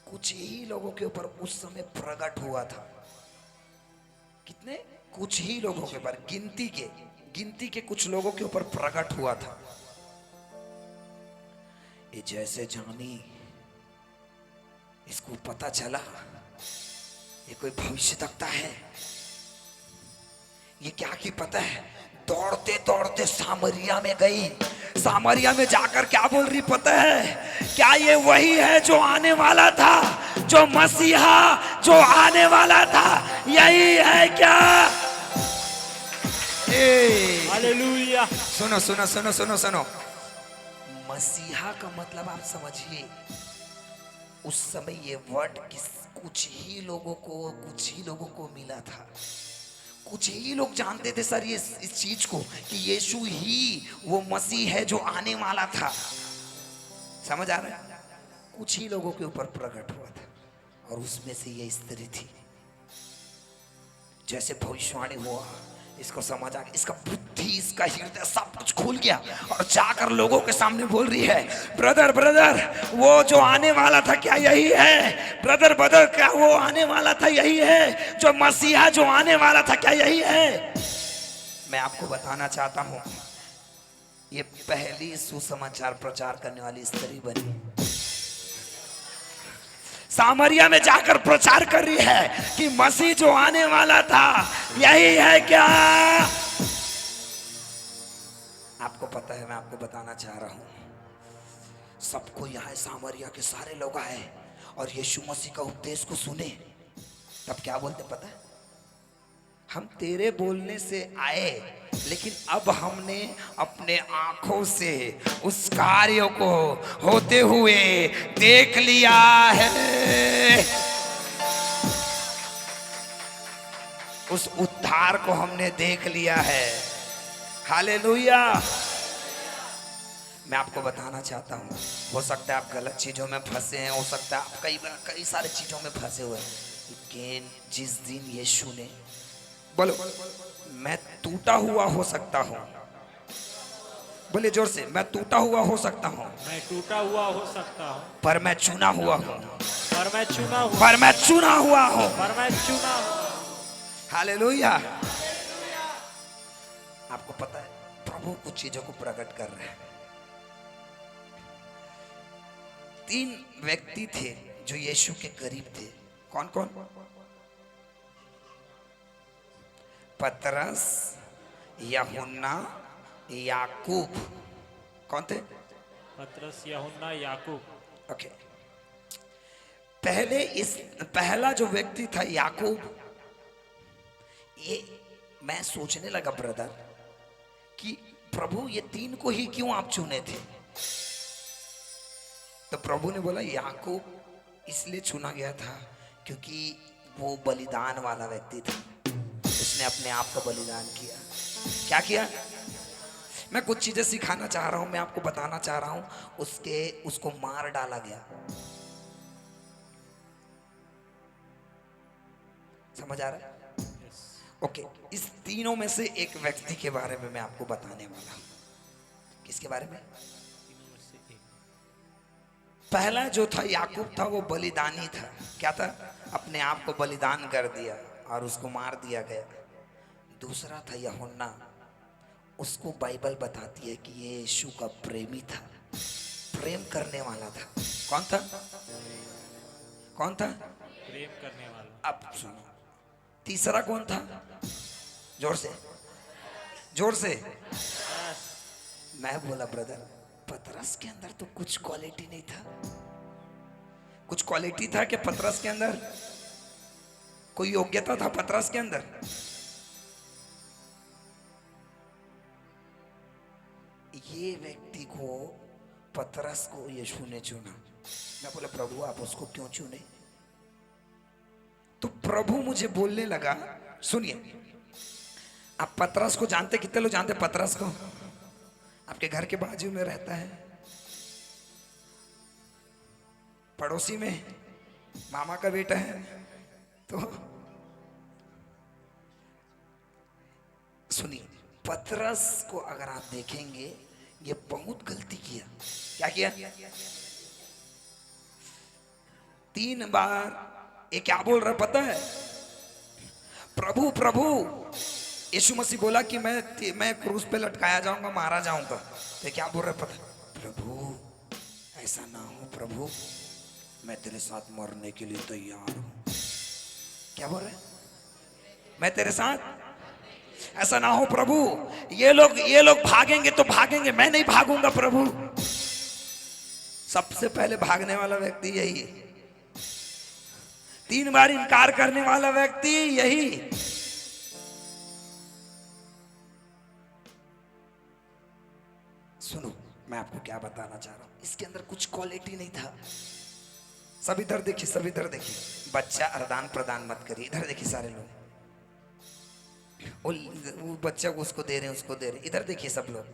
कुछ ही लोगों के ऊपर उस समय प्रकट हुआ था। कितने? कुछ ही लोगों के ऊपर, गिनती के कुछ लोगों के ऊपर प्रकट हुआ था। ये जैसे जानी, इसको पता चला ये कोई भविष्य देखता है। ये क्या की पता है? दौड़ते दौड़ते सामरिया में गई। सामरिया में जाकर क्या बोल रही पता है? क्या ये वही है जो आने वाला था, जो मसीहा जो आने वाला था, यही है क्या? हालेलुया। सुनो सुनो सुनो सुनो सुनो, मसीहा का मतलब आप समझिए। उस समय ये वर्ड कुछ ही लोगों को मिला था। कुछ ही लोग जानते थे सर ये इस चीज को कि यीशु ही वो मसीह है जो आने वाला था। समझ आ रहा है? कुछ ही लोगों के ऊपर प्रकट हुआ था और उसमें से ये स्त्री थी। जैसे भविष्यवाणी हुआ, इसको समझ आ गया, इसका बुद्धि, इसका हृदय सब कुछ खुल गया और जाकर लोगों के सामने बोल रही है ब्रदर वो जो आने वाला था क्या यही है? ब्रदर क्या वो आने वाला था यही है? जो मसीहा जो आने वाला था क्या यही है? मैं आपको बताना चाहता हूं, ये पहली सुसमाचार प्रचार करने वाली स्त्री बनी। सामरिया में जाकर प्रचार कर रही है कि मसीह जो आने वाला था यही है क्या? आपको पता है, मैं आपको बताना चाह रहा हूं, सबको यहाँ सामरिया के सारे लोग आए और यीशु मसीह का उपदेश को सुने। तब क्या बोलते पता है? हम तेरे बोलने से आए, लेकिन अब हमने अपने आंखों से उस कार्यों को होते हुए देख लिया है। उस उद्धार को हमने देख लिया है। हालेलुया। मैं आपको बताना चाहता हूं, हो सकता है आप गलत चीजों में फंसे हैं, हो सकता है आप कई सारी चीजों में फंसे हुए हैं, लेकिन जिस दिन यीशु ने, बोलो मैं टूटा हुआ हो सकता हूं, बोले जोर से, मैं टूटा हुआ हो सकता हूं, मैं टूटा हुआ हो सकता हूं, पर मैं चुना हुआ हूं। और मैं चुना हूँ, पर मैं चुना हुआ हूं। और मैं चुना हूँ। हालेलुया। आपको पता है प्रभु कुछ चीजों को प्रकट कर रहे हैं। 3 व्यक्ति थे जो यीशु के करीब थे। कौन कौन? पतरस, यूहन्ना, याकूब। कौन थे? पतरस, यूहन्ना, याकूब। ओके। पहला जो व्यक्ति था याकूब, ये मैं सोचने लगा ब्रदर कि प्रभु ये 3 को ही क्यों आप चुने थे? तो प्रभु ने बोला याकूब इसलिए चुना गया था क्योंकि वो बलिदान वाला व्यक्ति था। उसने अपने आप का बलिदान किया। क्या किया? मैं कुछ चीजें सिखाना चाह रहा हूं, मैं आपको बताना चाह रहा हूं। उसको मार डाला गया। समझ आ रहा है? ओके। इस तीनों में से एक व्यक्ति के बारे में मैं आपको बताने वाला हूं। किसके बारे में? पहला जो था याकूब था, वो बलिदानी था। क्या था? अपने आप को बलिदान कर दिया और उसको मार दिया गया। दूसरा था यूहन्ना, उसको बाइबल बताती है कि ये यीशु का प्रेमी था, प्रेम करने वाला था। कौन था? कौन था? प्रेम करने वाला। अब सुनो, तीसरा कौन था? जोर से, जोर से। मैं बोला ब्रदर पतरस के अंदर तो कुछ क्वालिटी नहीं था। कुछ क्वालिटी था कि पतरस के अंदर कोई योग्यता था? पतरस के अंदर ये व्यक्ति को, पतरस को यीशु ने चुना। मैं बोला प्रभु आप उसको क्यों चुने? तो प्रभु मुझे बोलने लगा, सुनिए, आप पतरस को जानते? कितने लोग जानते पतरस को? आपके घर के बाजू में रहता है, पड़ोसी में, मामा का बेटा है। तो सुनिए, पतरस को अगर आप देखेंगे ये बहुत गलती किया। क्या किया? 3 बार ये क्या बोल रहा पता है? प्रभु प्रभु। यीशु मसीह बोला कि मैं क्रूस पे लटकाया जाऊंगा, मारा जाऊंगा। तो क्या बोल रहा पता? प्रभु ऐसा ना हो प्रभु, मैं तेरे साथ मरने के लिए तैयार हूं। क्या बोल रहे? मैं तेरे साथ, ऐसा ना हो प्रभु, ये लोग भागेंगे तो भागेंगे, मैं नहीं भागूंगा प्रभु। सबसे पहले भागने वाला व्यक्ति यही है। 3 बार इनकार करने वाला व्यक्ति यही। सुनो, मैं आपको क्या बताना चाह रहा हूं। इसके अंदर कुछ क्वालिटी नहीं था। सब इधर देखिए, सब इधर देखिए। बच्चा आदान प्रदान मत करिए। इधर देखिए सारे लोग, वो बच्चा को उसको दे रहे हैं, उसको दे रहे हैं। इधर देखिए सब लोग,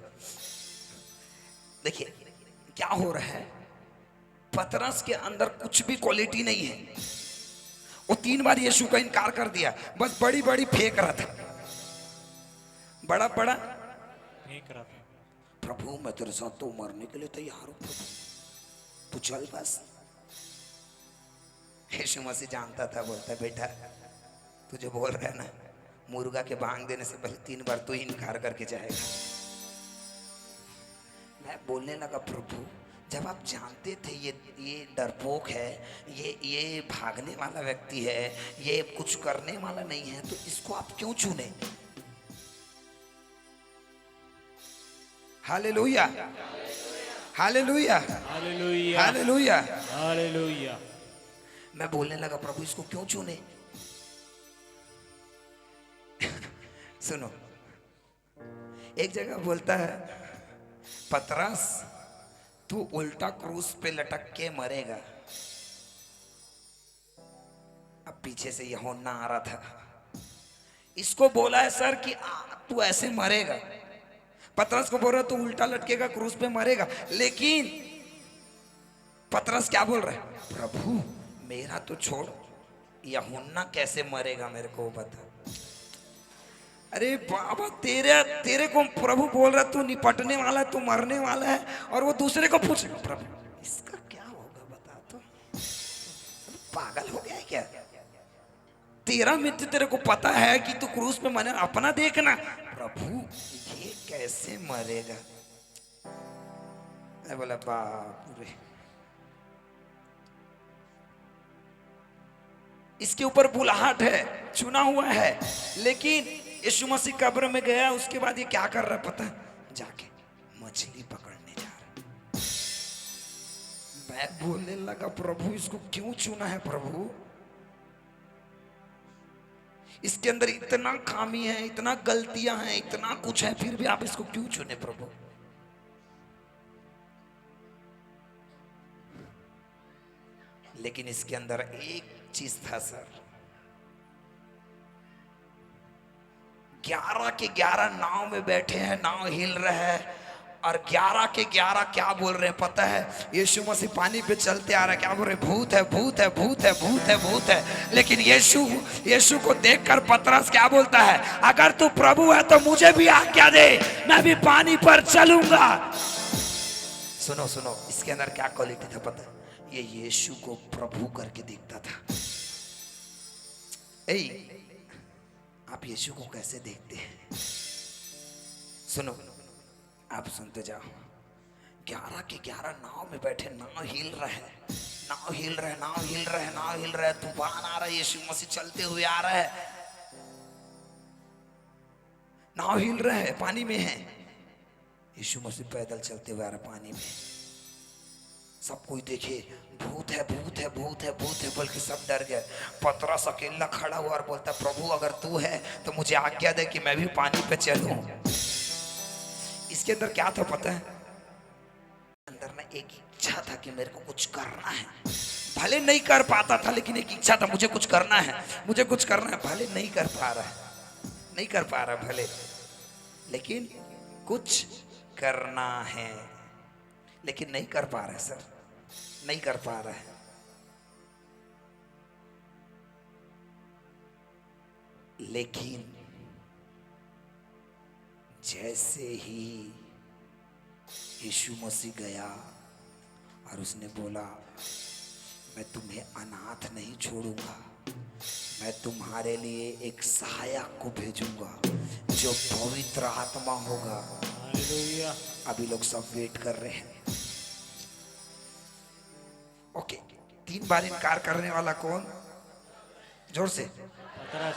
देखिए क्या हो रहा है। पतरस के अंदर कुछ भी क्वालिटी नहीं है। वो 3 बार यीशु का इनकार कर दिया, बस बड़ी बड़ी फेंक रहा था, बड़ा बड़ा फेंक रहा था। प्रभु मैं तेरे साथ तो मरने के लिए तैयार हूं प्रभु, तू चल बस। यीशु मसीह जानता था, बोलता बेटा तू जो बोल रहा है ना, मुर्गा के बांग देने से पहले 3 बार तू ही इनकार करके जाएगा। मैं बोलने लगा प्रभु जब आप जानते थे ये डरपोक है, ये भागने वाला व्यक्ति है, ये कुछ करने वाला नहीं है, तो इसको आप क्यों चुने? Hallelujah, hallelujah, hallelujah, hallelujah, hallelujah. मैं बोलने लगा प्रभु इसको क्यों चुने? सुनो, एक जगह बोलता है पतरस तू उल्टा क्रूस पे लटक के मरेगा। अब पीछे से यूहन्ना आ रहा था, इसको बोला है सर कि तू ऐसे मरेगा। पतरस को बोल रहा तू उल्टा लटकेगा, क्रूस पे मरेगा। लेकिन पतरस क्या बोल रहा है? प्रभु मेरा तो छोड़, यूहन्ना कैसे मरेगा मेरे को बता। अरे बाबा तेरे को प्रभु बोल रहा तू निपटने वाला है, तू मरने वाला है, और वो दूसरे को पूछेगा प्रभु इसका क्या होगा बता तो। क्या? तेरा मित्र तेरे को पता है कि तू क्रूस पे मरे, अपना देखना। प्रभु ये कैसे मरेगा? मैं बोला बाप रे, इसके ऊपर बुलाहट है, चुना हुआ है, लेकिन यीशु मसीह कब्र में गया, उसके बाद ये क्या कर रहा है पता है? जाके मछली पकड़ने जा रहा। मैं बोलने लगा प्रभु इसको क्यों चुना है प्रभु? इसके अंदर इतना खामी है, इतना गलतियां हैं, इतना कुछ है, फिर भी आप इसको क्यों चुने प्रभु? लेकिन इसके अंदर एक चीज था सर, 11 के 11 नाव में बैठे हैं, नाव हिल रहा है, और 11 के 11 क्या बोल रहे हैं पता है? यीशु मसीह पानी पे चलते आ रहा है, क्या बोल रहे? भूत है, भूत है, भूत है, भूत है, भूत है। लेकिन यीशु को देखकर पतरस क्या बोलता है? अगर तू प्रभु है तो मुझे भी आज्ञा दे, मैं भी पानी पर चलूंगा। सुनो सुनो, इसके अंदर क्या क्वालिटी था पता है? ये यीशु को प्रभु करके देखता था। आप यीशु को कैसे देखते हैं? सुनो, आप सुनते जाओ। 11 के 11 नाव में बैठे, नाव हिल रहा है, नाव हिल रहा है, नाव हिल रहा है, नाव हिल रहा है, तूफान आ रहा है, यीशु मसीह चलते हुए आ रहा है, नाव हिल रहा है, पानी में है, यीशु मसीह पैदल चलते हुए आ रहा है पानी में। सब कोई देखे भूत है, भूत है, भूत है, भूत है, बल्कि सब डर गए। पतरस अकेला खड़ा हुआ और बोलता, प्रभु अगर तू है तो मुझे आज्ञा दे कि मैं भी पानी पे चलूं। इसके अंदर क्या था पता है? अंदर ना एक इच्छा था कि मेरे को कुछ करना है, भले नहीं कर पाता था, लेकिन एक इच्छा था, मुझे कुछ करना है, मुझे कुछ करना है। भले नहीं कर पा रहा है, नहीं कर पा रहा भले, लेकिन कुछ करना है, लेकिन नहीं कर पा रहा है सर, नहीं कर पा रहा है। लेकिन जैसे ही यीशु मसीह गया और उसने बोला, मैं तुम्हें अनाथ नहीं छोड़ूंगा, मैं तुम्हारे लिए एक सहायक को भेजूंगा जो पवित्र आत्मा होगा। हालेलुया। अभी लोग सब वेट कर रहे हैं। ओके, 3 बार इनकार करने वाला कौन? जोर से। पतरस।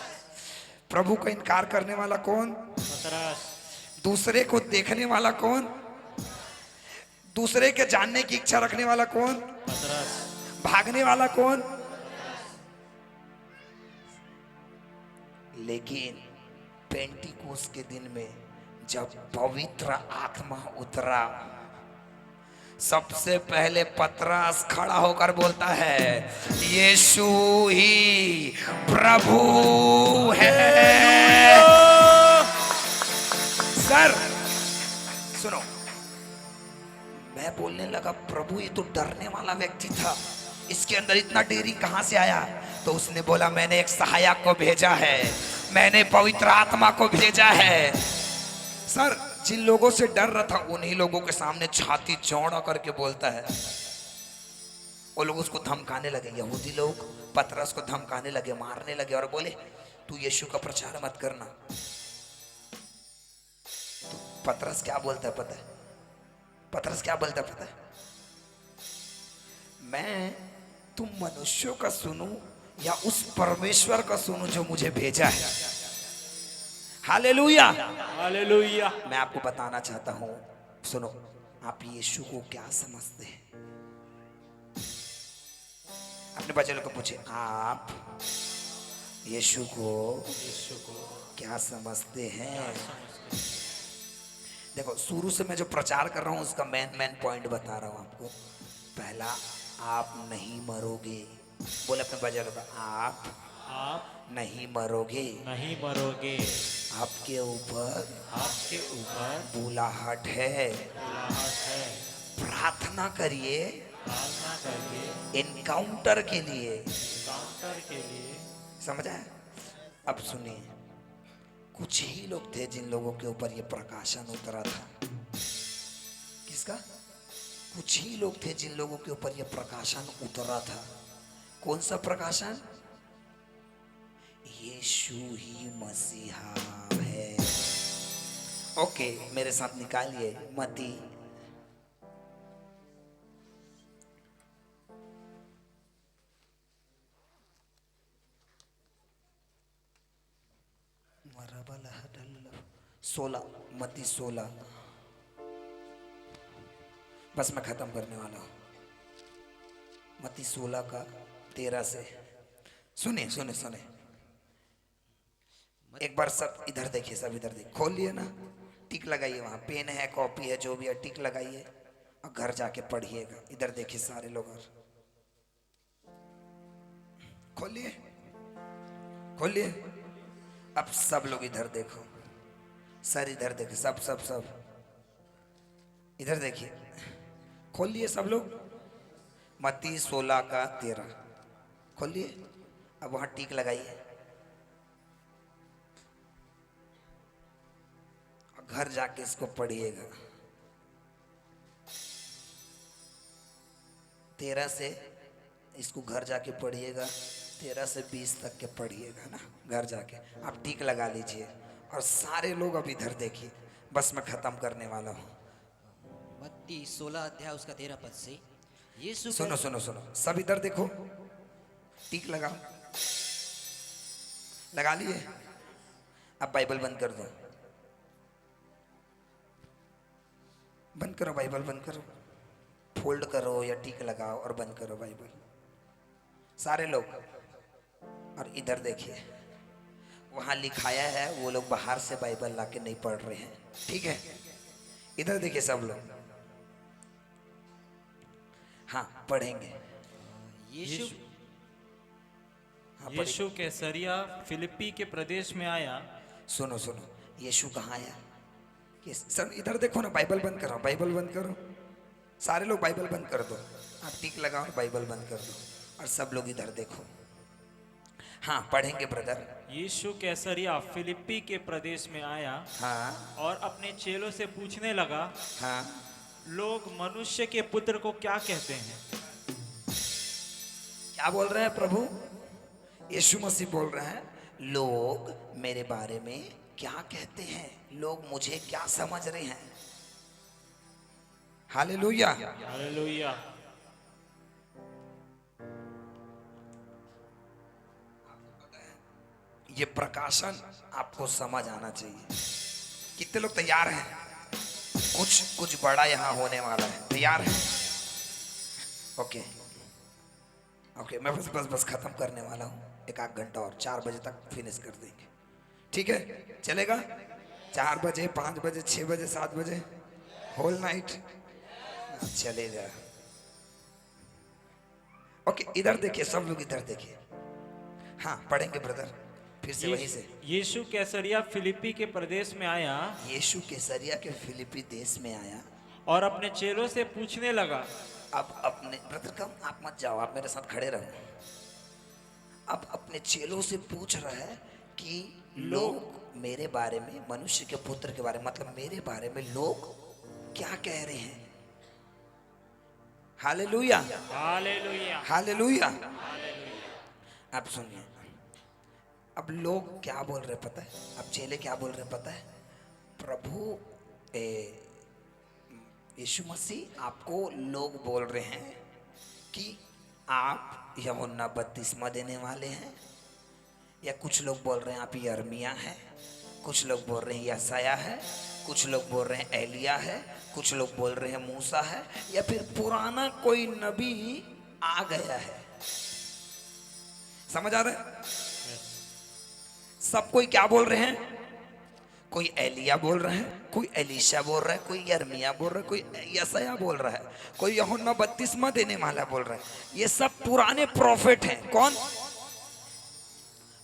प्रभु का इनकार करने वाला कौन? पतरस। दूसरे को देखने वाला कौन? दूसरे के जानने की इच्छा रखने वाला कौन? पतरस। भागने वाला कौन? लेकिन पेंटिकोस के दिन में जब पवित्र आत्मा उतरा, सबसे पहले पतरस खड़ा होकर बोलता है, यीशु ही प्रभु है। सर सुनो, मैं बोलने लगा प्रभु ये तो डरने वाला व्यक्ति था, इसके अंदर इतना डेरी कहां से आया? तो उसने बोला, मैंने एक सहायक को भेजा है, मैंने पवित्र आत्मा को भेजा है। सर जिन लोगों से डर रहा था, उन्हीं लोगों के सामने छाती चौड़ा करके बोलता है। वो लोग उसको धमकाने लगे, यहूदी लोग पतरस को धमकाने लगे, मारने लगे और बोले, तू यीशु का प्रचार मत करना। तो पतरस क्या बोलता है पता है? पतरस क्या बोलता है पता है? मैं तुम मनुष्यों का सुनूं या उस परमेश्वर का सुनूं जो मुझे भेजा है? Hallelujah, hallelujah. मैं आपको बताना चाहता हूं, सुनो, आप यीशु को क्या समझते हैं? अपने बच्चे लोग को पूछे, आप यीशु को क्या समझते हैं? देखो, शुरू से मैं जो प्रचार कर रहा हूं उसका मेन पॉइंट बता रहा हूं आपको। पहला, आप नहीं मरोगे। बोले अपने बच्चे लोग, आप नहीं मरोगे, नहीं मरोगे। आपके ऊपर बुलाहट है। प्रार्थना करिए एनकाउंटर के लिए। समझा है? अब सुनिए, कुछ ही लोग थे जिन लोगों के ऊपर ये प्रकाशन उतरा था। किसका? कुछ ही लोग थे जिन लोगों के ऊपर ये प्रकाशन उतरा था। कौन सा प्रकाशन? यीशु ही मसीहा है। ओके, मेरे साथ निकालिए मती सोलह, मती 16। बस मैं खत्म करने वाला हूं। मती 16 का 13 से। सुनिए सुनिए सुनिए, एक बार सब इधर देखिए, सब इधर देखिए, खोलिए ना, टिक लगाइए, वहां पेन है, कॉपी है, जो भी है टिक लगाइए और घर जाके पढ़िएगा। इधर देखिए सारे लोग, और खोलिए खोलिए। अब सब लोग इधर देखो, सर इधर देखिए, सब सब सब इधर देखिए, खोलिए सब लोग। मत्ती 16 का 13 खोलिए। अब वहां टिक लगाइए और घर जाके इसको पढ़िएगा। 13 से इसको घर जाके पढ़िएगा, 13 से 20 तक के पढ़िएगा ना, घर जाके आप टिक लगा लीजिए। और सारे लोग अब इधर देखिए, बस मैं खत्म करने वाला हूँ। मत्ती 16 अध्याय उसका 13 पद से यीशु सुनो सुनो सुनो, सब इधर देखो, टिक लगाओ, लगा लिए। अब बाइबल बंद कर दो, बंद करो बाइबल, बंद करो, फोल्ड करो या टिक लगाओ और बंद करो बाइबल, सारे लोग। और इधर देखिए, वहां लिखाया है, वो लोग बाहर से बाइबल लाके नहीं पढ़ रहे हैं, ठीक है? इधर देखिए सब लोग, हाँ पढ़ेंगे। यीशु हाँ, यीशु कैसरिया फिलिप्पी के प्रदेश में आया। सुनो सुनो, यीशु कहाँ आया? कि सब इधर देखो ना, बाइबल बंद करो, बाइबल बंद करो, सारे लोग बाइबल बंद कर दो, आप टिक लगाओ, बाइबल बंद कर दो और सब लोग इधर देखो। हाँ पढ़ेंगे ब्रदर। यीशु कैसरिया फिलिप्पी के प्रदेश में आया हाँ और अपने चेलों से पूछने लगा, हाँ, लोग मनुष्य के पुत्र को क्या कहते हैं? क्या बोल रहे हैं प्रभु? यीशु मसीह बोल रहे हैं, लोग मेरे बारे में क्या कहते हैं, लोग मुझे क्या समझ रहे हैं। हालेलुया। हालेलुया। ये प्रकाशन आपको समझ आना चाहिए। कितने लोग तैयार हैं? कुछ बड़ा यहाँ होने वाला है, तैयार है? ओके ओके, मैं बस खत्म करने वाला हूँ, एक आध घंटा और, 4 बजे तक फिनिश कर देंगे, ठीक है? चलेगा? 4 बजे, 5 बजे, 6 बजे, 7 बजे, होल नाइट चलेगा। ओके, इधर देखिए सब लोग, इधर देखिए। हाँ पढ़ेंगे ब्रदर, फिर से वहीं से। यीशु कैसरिया फिलिप्पी के प्रदेश में आया यीशु कैसरिया के फिलिपी देश में आया और अपने चेलों से पूछने लगा। अब अपने ब्रदर कम, आप मत जाओ, आप मेरे साथ खड़े रहो। अब अपने चेलों से पूछ रहा है कि लोग मेरे बारे में, मनुष्य के पुत्र के बारे में, मतलब मेरे बारे में लोग क्या कह रहे हैं। Hallelujah hallelujah. हालेलुया। अब सुनिए, अब लोग क्या बोल रहे पता है? अब चेले क्या बोल रहे पता है? प्रभु यीशु मसीह, आपको लोग बोल रहे हैं कि आप यूहन्ना बपतिस्मा देने वाले हैं, या कुछ लोग बोल रहे हैं आप यिर्मयाह हैं, कुछ लोग बोल रहे हैं यशायाह है, कुछ लोग बोल रहे हैं एलिया है, कुछ लोग बोल रहे हैं मूसा है, या फिर पुराना कोई नबी आ गया है। समझ आ रहा है? सब कोई क्या बोल रहे हैं? कोई एलिया बोल रहा है, कोई एलीशा बोल रहा है, कोई यिर्मयाह बोल रहा है, कोई यशायाह बोल रहा है, कोई यूहन्ना बपतिस्मा देने वाला बोल रहा है। ये सब पुराने प्रॉफिट हैं। कौन?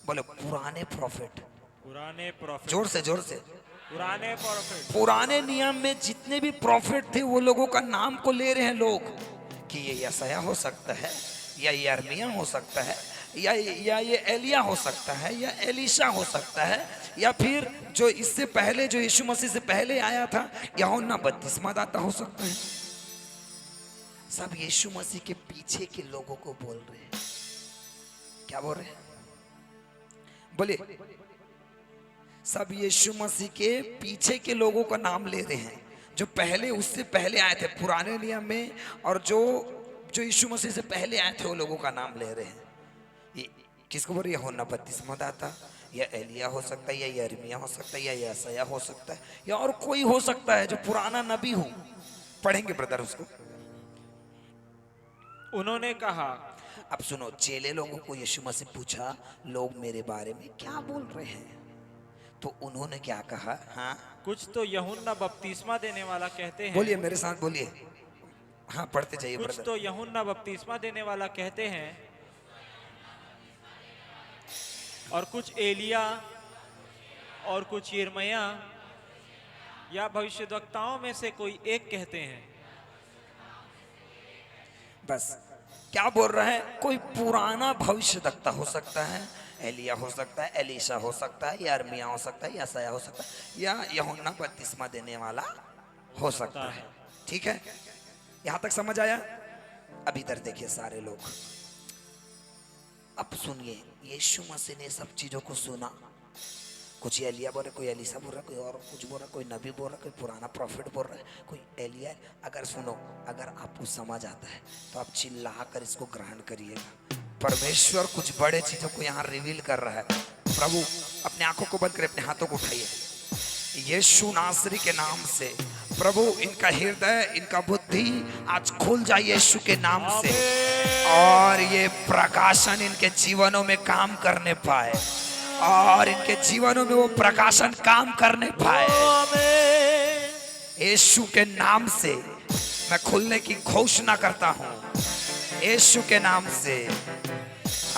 बोले पुराने प्रॉफिट। पुराने प्रॉफिट। जोर से जोर से। पुराने प्रॉफिट। पुराने नियम में जितने भी प्रॉफिट थे, वो लोगों का नाम को ले रहे हैं लोग कि ये यशायाह हो सकता है, या यिर्मयाह हो सकता है, या ये एलिया हो सकता है, या एलीशा हो सकता है, या फिर जो इससे पहले, जो यीशु मसीह से पहले आया था, यूहन्ना बपतिस्मा दाता हो सकता है। सब यीशु मसीह के पीछे के लोगों को बोल रहे हैं। क्या बोल रहे हैं? बोलिए, सब यीशु मसीह के पीछे के लोगों का नाम ले रहे हैं, जो पहले उससे पहले आए थे पुराने नियम में, और जो जो यीशु मसीह से पहले आए थे वो लोगों का नाम ले रहे हैं। ये किसको बोल रहे हैं? यूहन्ना बपतिस्मादाता, या एलिया हो सकता है, या यिर्मयाह हो सकता है, या यशायाह हो सकता है, या और कोई हो सकता है जो पुराना नबी हो। पढ़ेंगे ब्रदर उसको। उन्होंने कहा, अब सुनो, चेले लोगों को यीशु मसीह पूछा, लोग मेरे बारे में क्या बोल रहे हैं? तो उन्होंने क्या कहा? हाँ, कुछ तो यूहन्ना बपतिस्मा देने वाला कहते हैं। बोलिए मेरे साथ बोलिए। हाँ, पढ़ते जाइए कुछ ब्रदर। तो यूहन्ना बपतिस्मा देने वाला कहते हैं, और कुछ एलिया, और कुछ यिर्मयाह या भविष्यद्वक्ताओं में से कोई एक कहते हैं। बस क्या बोल रहा है? कोई पुराना भविष्यद्वक्ता हो सकता है, एलिया हो सकता है, एलीशा हो सकता है, यिर्मयाह हो सकता है, यशायाह हो सकता है, या यूहन्ना बपतिस्मा देने वाला हो सकता है। ठीक है, यहां तक समझ आया? अब इधर देखिए सारे लोग, अब सुनिए। यीशु मसीह ने सब चीजों को सुना। कुछ एलिया बोल रहा है, कोई एलीशा बोल रहा है, कोई और कुछ बोल रहा है, कोई नबी बोल रहा है, कोई पुराना प्रॉफिट बोल रहा है, कोई एलिया। अगर सुनो, अगर आपको समझ आता है तो आप चिल्ला कर इसको ग्रहण करिएगा। परमेश्वर कुछ बड़े चीजों को यहाँ रिवील कर रहा है। प्रभु, अपने आंखों को बंद करें, अपने हाथों को उठाइए। यीशु नासरी के नाम से प्रभु इनका हृदय, इनका बुद्धि आज खुल जाए यीशु के नाम से, और ये प्रकाशन इनके जीवनों में काम करने पाए, और इनके जीवनों में वो प्रकाशन काम करने पाए। यीशु के नाम से मैं खुलने की घोषणा करता हूँ, यीशु के नाम से।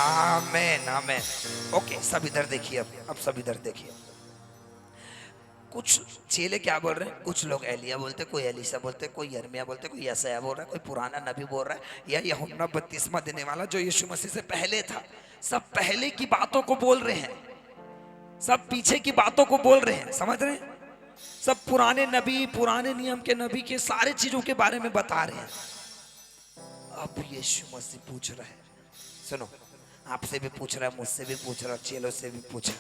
आमीन, आमीन। ओके, सब इधर देखिए। अब सब इधर देखिए। कुछ चेले क्या बोल रहे हैं? कुछ लोग एलिया बोलते, कोई एलीशा बोलते, कोई यिर्मयाह बोलते, कोई यशायाह बोल रहा है, कोई पुराना नबी बोल रहा है, या यूहन्ना बपतिस्मा देने वाला जो यीशु मसीह से पहले था। सब पहले की बातों को बोल रहे हैं, सब पीछे की बातों को बोल रहे हैं। समझ रहे हैं? सब पुराने नबी, पुराने नियम के नबी के सारे चीजों के बारे में बता रहे हैं। अब यीशु मसीह पूछ रहा है, सुनो, आपसे भी पूछ रहा है, मुझसे भी पूछ रहा है, चेलों से भी पूछा,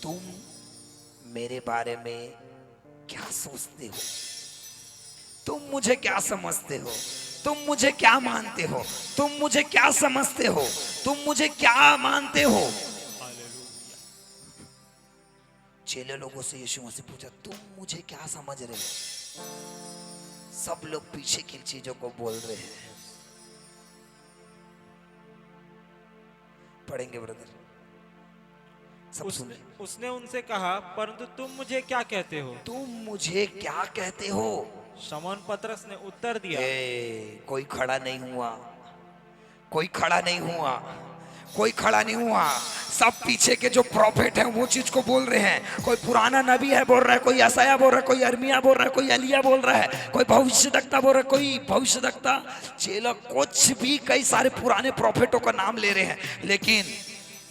तुम मेरे बारे में क्या सोचते हो? तुम मुझे क्या समझते हो? तुम मुझे क्या मानते हो? तुम मुझे क्या समझते हो? तुम मुझे क्या मानते हो? चेले लोगों से यीशु मसीह पूछा, तुम मुझे क्या समझ रहे हो? सब लोग पीछे की चीजों को बोल रहे हैं। पढ़ेंगे ब्रदर, सब सुने। उसने उनसे कहा, परंतु तुम मुझे क्या कहते हो? तुम मुझे क्या कहते हो? शमौन पतरस ने उत्तर दिया, कोई खड़ा नहीं हुआ, कोई खड़ा नहीं हुआ, कोई खड़ा नहीं हुआ। सब पीछे के जो प्रॉफिट हैं वो चीज को बोल रहे हैं। कोई पुराना नबी है बोल रहा है, कोई यशायाह बोल रहा है, कोई यिर्मयाह बोल रहा है, कोई एलिया बोल रहा है, कोई भविष्यद्वक्ता बोल रहा है, कोई भविष्यद्वक्ता, चेला कुछ भी, कई सारे पुराने प्रॉफिटों का नाम ले रहे हैं। लेकिन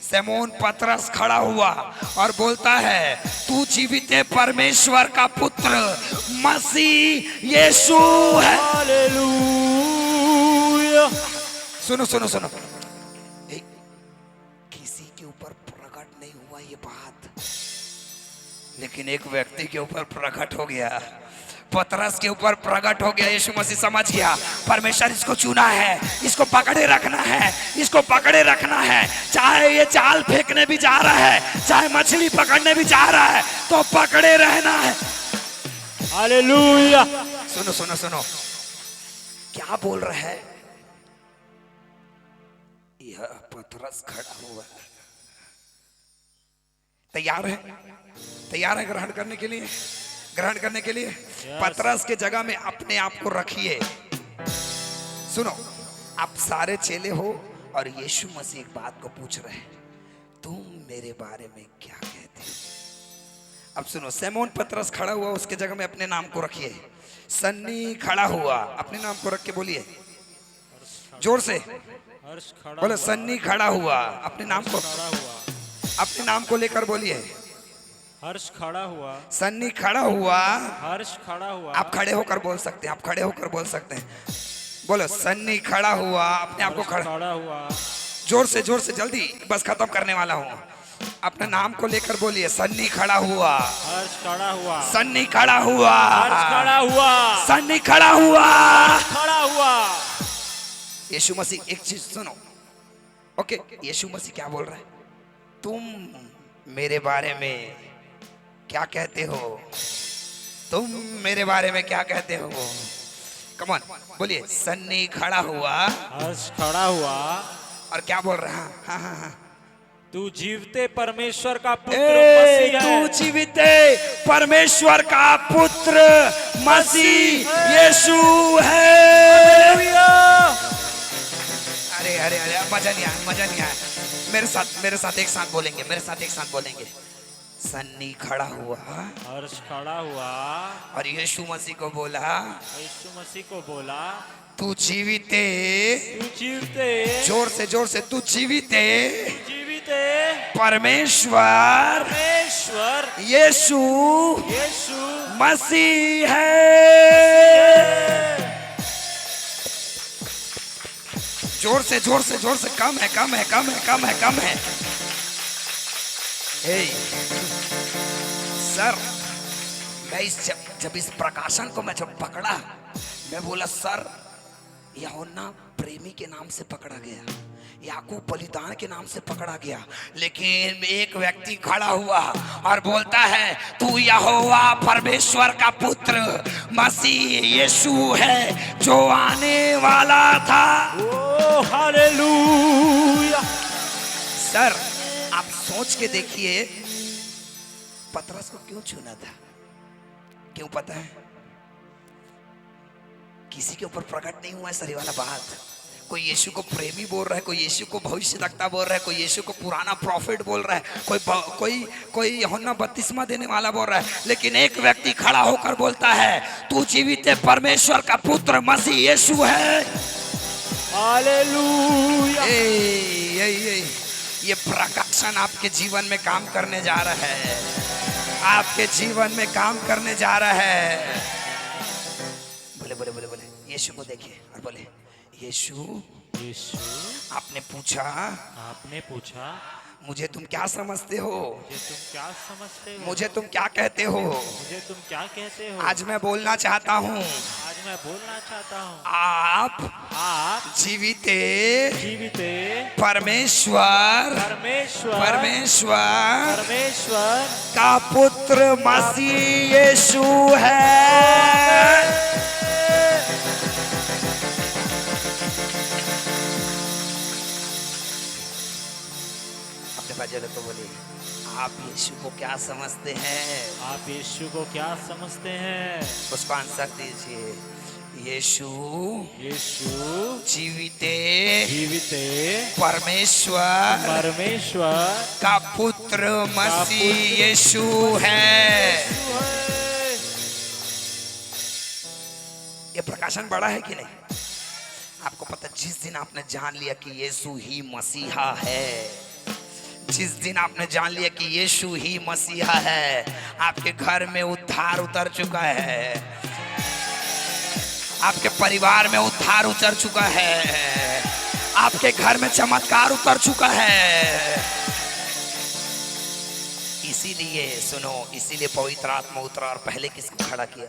शमौन पतरस खड़ा हुआ और बोलता है, तू जीवित परमेश्वर का पुत्र मसीह यीशु है। हालेलुया। सुनो सुनो सुनो, किसी के ऊपर प्रकट नहीं हुआ ये बात, लेकिन एक व्यक्ति के ऊपर प्रकट हो गया, पतरस के ऊपर प्रकट हो गया। यीशु मसीह समझ गया, परमेश्वर इसको चुना है, इसको पकड़े रखना है, इसको पकड़े रखना है। चाहे ये जाल फेंकने भी जा रहा है, चाहे मछली पकड़ने भी जा रहा है, तो पकड़े रहना है। हालेलुया। सुनो सुनो सुनो, क्या बोल रहा है? यह पतरस खड़ा हुआ है, तैयार है, तैयार है ग्रहण करने के लिए, ग्रहण करने के लिए। पतरस के जगह में अपने आप को रखिए। सुनो, आप सारे चेले हो और यीशु मसीह एक बात को पूछ रहे हैं, तुम मेरे बारे में क्या कहते हो? अब सुनो, शमौन पतरस खड़ा हुआ, उसके जगह में अपने नाम को रखिए। सन्नी खड़ा हुआ, अपने नाम को रख के बोलिए जोर से, हर्ष खड़ा बोलो हुआ। सन्नी खड़ा हुआ, अपने नाम को, खड़ा हुआ। अपने नाम को लेकर बोलिए। हर्ष खड़ा हुआ। सन्नी खड़ा हुआ। हर्ष खड़ा हुआ। आप खड़े होकर बोल सकते हैं, आप खड़े होकर बोल सकते हैं। बोलो सन्नी खड़ा हुआ, अपने आप को खड़ा हुआ। जोर से जल्दी, बस खत्म करने वाला हूँ। अपने नाम को लेकर बोलिए, सन्नी खड़ा हुआ, हर्ष खड़ा हुआ, सन्नी खड़ा हुआ, हर्ष खड़ा हुआ, सन्नी खड़ा हुआ। खड़ा हुआ। यीशु मसीह एक चीज सुनो, ओके, यीशु मसीह क्या बोल रहा है? तुम मेरे बारे में क्या कहते हो? तुम मेरे बारे में क्या कहते हो? कम ऑन बोलिए, सन्नी खड़ा हुआ, हर्ष खड़ा हुआ। और क्या बोल रहा है? हाँ हाँ हाँ, तू जीवते परमेश्वर का पुत्र मसीह है। तू जीवित परमेश्वर का पुत्र मसीह यीशु है। अरे अरे अरे, मजा नहीं आया, मजा नहीं आया। मेरे साथ एक साथ बोलेंगे, मेरे साथ एक साथ बोलेंगे। सन्नी खड़ा हुआ, हर्ष खड़ा हुआ, और यीशु मसीह को बोला, यीशु मसीह को बोला, तू जीवित, तू जीवते, जोर से तू जीवित जीविते परमेश्वर परमेश्वर यीशु यीशु मसीह है। जोर से, कम है। हे सर, मैं जब इस प्रकाशन को मैं जब पकड़ा, मैं बोला सर, यूहन्ना प्रेमी के नाम से पकड़ा गया, याकूब बलिदान के नाम से पकड़ा गया, लेकिन एक व्यक्ति खड़ा हुआ और बोलता है तू यहोवा परमेश्वर का पुत्र मसीह यीशु है जो आने वाला था। ओ हालेलुया। सर, आप सोच के देखिए, पतरस को क्यों चुना था? क्यों पता है? किसी के ऊपर प्रकट नहीं हुआ है सर ये वाला बात। कोई यीशु को प्रेमी बोल रहा है, कोई यीशु को भविष्यवक्ता बोल रहा है, कोई यीशु को पुराना प्रॉफिट बोल रहा है, कोई यूहन्ना बपतिस्मा देने वाला बोल रहा है, लेकिन एक व्यक्ति खड़ा होकर बोलता है तू जीवित परमेश्वर का पुत्र मसीह यीशु है। हालेलुया। ये प्रकाशन आपके जीवन में काम करने जा रहा है, आपके जीवन में काम करने जा रहा है। बोले बोले बोले बोले, यीशु को देखिए और बोले, यीशु आपने पूछा मुझे तुम क्या समझते हो? मुझे तुम क्या कहते हो? आज मैं बोलना चाहता हूँ, आप जीविते परमेश्वर का पुत्र मसीह यीशु है। तो बोले, आप यीशु को क्या समझते हैं? उसको आंसर दीजिए, यीशु जीविते परमेश्वर का पुत्र मसीह यीशु है। ये प्रकाशन बड़ा है कि नहीं? आपको पता, जिस दिन आपने जान लिया कि यीशु ही मसीहा है, जिस दिन आपने जान लिया कि यीशु ही मसीहा है, आपके घर में उद्धार उतर चुका है, आपके परिवार में उद्धार उतर चुका है, आपके घर में चमत्कार उतर चुका है। इसीलिए सुनो, इसीलिए पवित्र आत्मा उतरा और पहले किसको खड़ा किया?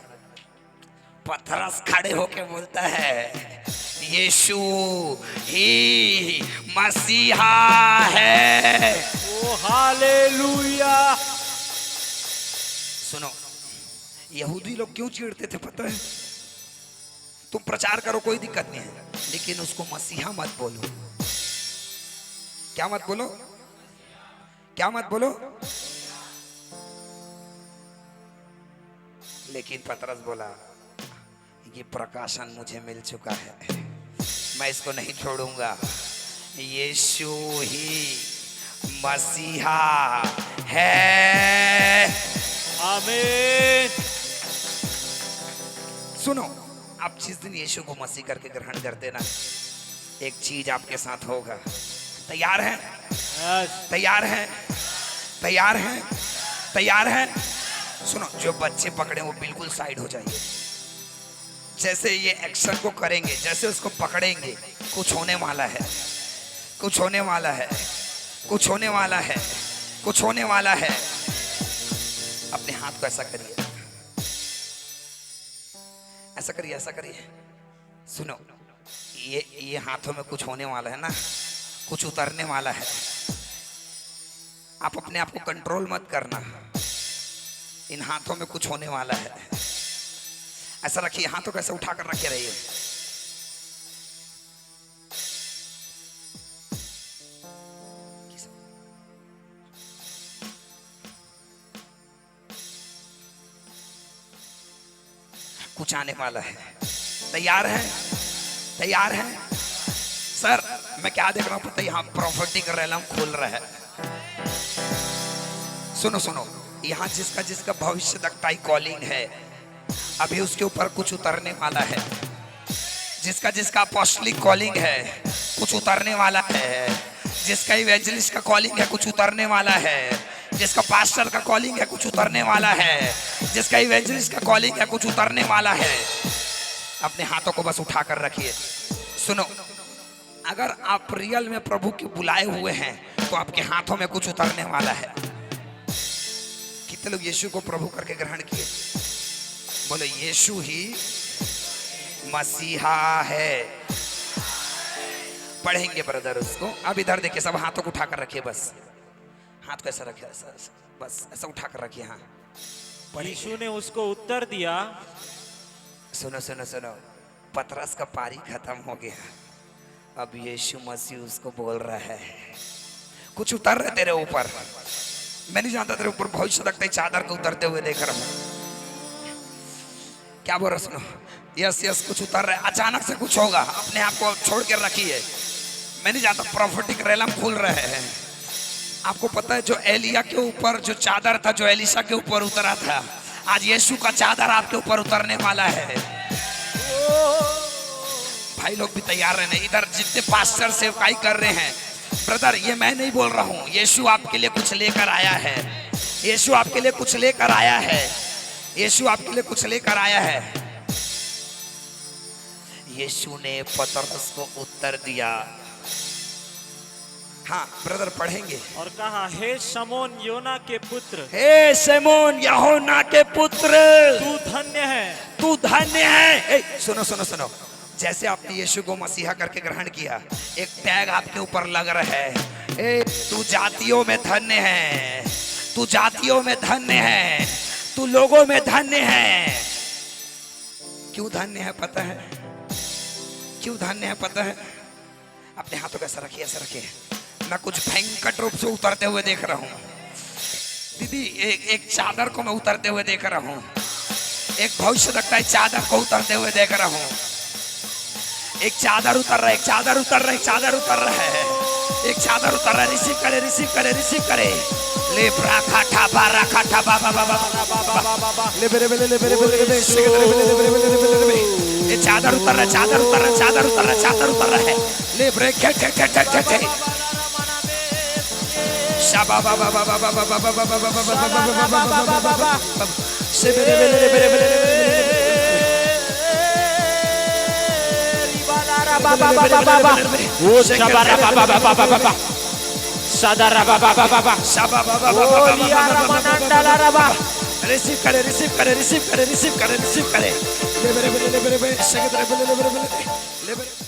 पतरस खड़े होके बोलता है यीशु ही मसीहा है। ओ हालेलुया। सुनो, यहूदी लोग क्यों चिढ़ते थे पता है? तुम प्रचार करो, कोई दिक्कत नहीं है, लेकिन उसको मसीहा मत बोलो। क्या मत बोलो? क्या मत बोलो? लेकिन पतरस बोला, ये प्रकाशन मुझे मिल चुका है, मैं इसको नहीं छोड़ूंगा। यीशु ही मसीहा है। आमीन। सुनो, आप जिस दिन यीशु को मसीह करके ग्रहण करते ना, एक चीज आपके साथ होगा। तैयार हैं? तैयार हैं? तैयार हैं? तैयार हैं? सुनो, जो बच्चे पकड़े वो बिल्कुल साइड हो जाइए। जैसे ये एक्शन को करेंगे, जैसे उसको पकड़ेंगे, कुछ होने वाला है, कुछ होने वाला है, कुछ होने वाला है। कुछ होने वाला है। अपने हाथ को ऐसा करिए, ऐसा करिए, ऐसा करिए। सुनो, ये हाथों में कुछ होने वाला है ना, कुछ उतरने वाला है। आप अपने आप को कंट्रोल मत करना, इन हाथों में कुछ होने वाला है। ऐसा रखिए, हाथों को ऐसे उठाकर रखे रहिए। कुछ आने वाला है। तैयार है? तैयार है? सर मैं क्या देख रहा हूं पता है, यहाँ प्रॉफिटिक रेलम खुल रहा है। सुनो सुनो, यहाँ जिसका जिसका भविष्य दक्ताई कॉलिंग है, अभी उसके ऊपर कुछ उतरने वाला है। जिसका जिसका अपॉस्टलिक कॉलिंग है, कुछ उतरने वाला है। जिसका इवेंजलिस्ट का कॉलिंग है, कुछ उतरने वाला है। जिसका पास्टर का कॉलिंग है, कुछ उतरने वाला है। जिसका इवेंजलिस्ट का कॉलिंग है, कुछ उतरने वाला है। अपने हाथों को बस उठाकर रखिए। सुनो, अगर आप रियल में प्रभु के बुलाए हुए हैं तो आपके हाथों में कुछ उतरने वाला है। कितने लोग यीशु को प्रभु करके ग्रहण किए? बोलो यीशु ही मसीहा है। पढ़ेंगे ब्रदर उसको। अब इधर देखिए, सब हाथों को उठाकर रखिए। बस हाथ को ऐसा रखिए, ऐसा बस ऐसा उठाकर रखिए। हाँ, यीशु ने उसको उत्तर दिया। सुनो सुनो सुनो, पतरस का पारी खत्म हो गया। अब यीशु मसीह उसको बोल रहा है, कुछ उतर रहे तेरे ऊपर। मैं नहीं जानता तेरे ऊपर भविष्य लगता है, चादर को उतरते हुए देख रहा हूं। क्या बोल रहा? सुनो, यस यस, कुछ उतर रहा है। अचानक से कुछ होगा, अपने आप को छोड़ कर रखिए। मैं नहीं जानता, प्रॉफिटिक रेलम खुल रहे हैं। आपको पता है जो एलिया के ऊपर जो चादर था, जो एलिशा के ऊपर उतरा था, आज यीशु का चादर आपके ऊपर उतरने वाला है। भाई लोग भी तैयार रहने। इधर जितने पास्टर सेवकाई कर रहे हैं, ब्रदर ये मैं नहीं बोल रहा हूं, यीशु आपके लिए कुछ लेकर आया है। यीशु आपके लिए कुछ लेकर आया है। यीशु आपके लिए कुछ लेकर आया है। यीशु ने पतरस को उत्तर दिया। हाँ ब्रदर, पढ़ेंगे। और कहा, हे शमोन योना के पुत्र, हे शमोन यूहन्ना के पुत्र, तू धन्य है, तू धन्य है। सुनो सुनो सुनो, जैसे आपने यीशु को मसीहा करके ग्रहण किया, एक टैग आपके ऊपर लग रहा है। तू जातियों में धन्य है, तू जातियों में धन्य है, तू लोगों में धन्य है। क्यों धन्य है पता है? क्यों धन्य है पता है? अपने हाथों को ऐसा रखिए, ऐसा रखिए। मैं कुछ भयंकर रूप से उतरते हुए देख रहा हूँ। दीदी एक चादर को मैं उतरते हुए देख रहा हूँ। एक भविष्य लगता है चादर को उतरते हुए देख रहा हूँ। एक चादर उतर रहा है, एक चादर उतर रहा है, एक चादर उतर रहा है, एक चादर उतर रहा है। रिसीव करे, रिसीव करे, रिसीव करे। ले ब्राखा ठाबा राखा ठाबा बाबा बाबा ले बेरे बेरे ले बेरे बेरे ले बेरे। ये चादर उतर रहा है, चादर उतर रहा है, चादर उतर रहा है, चादर उतर रहा है। ले ब्रेक ठे ठे ठे ठे ठे। शाबा बाबा बाबा बाबा बाबा बाबा बाबा बाबा से बेरे बेरे बेरे बेरे। बाबा बाबा बाबा वो शबारा बाबा बाबा बाबा सादारा बाबा बाबा शाबा बाबा बाबा लियारा मनंडला रबा। रिसीव करे, रिसीव करे, रिसीव करे, रिसीव करे, रिसीव करे। ले बेरे बेरे ले बेरे बेरे, शेक करे, ले बेरे बेरे ले बेरे।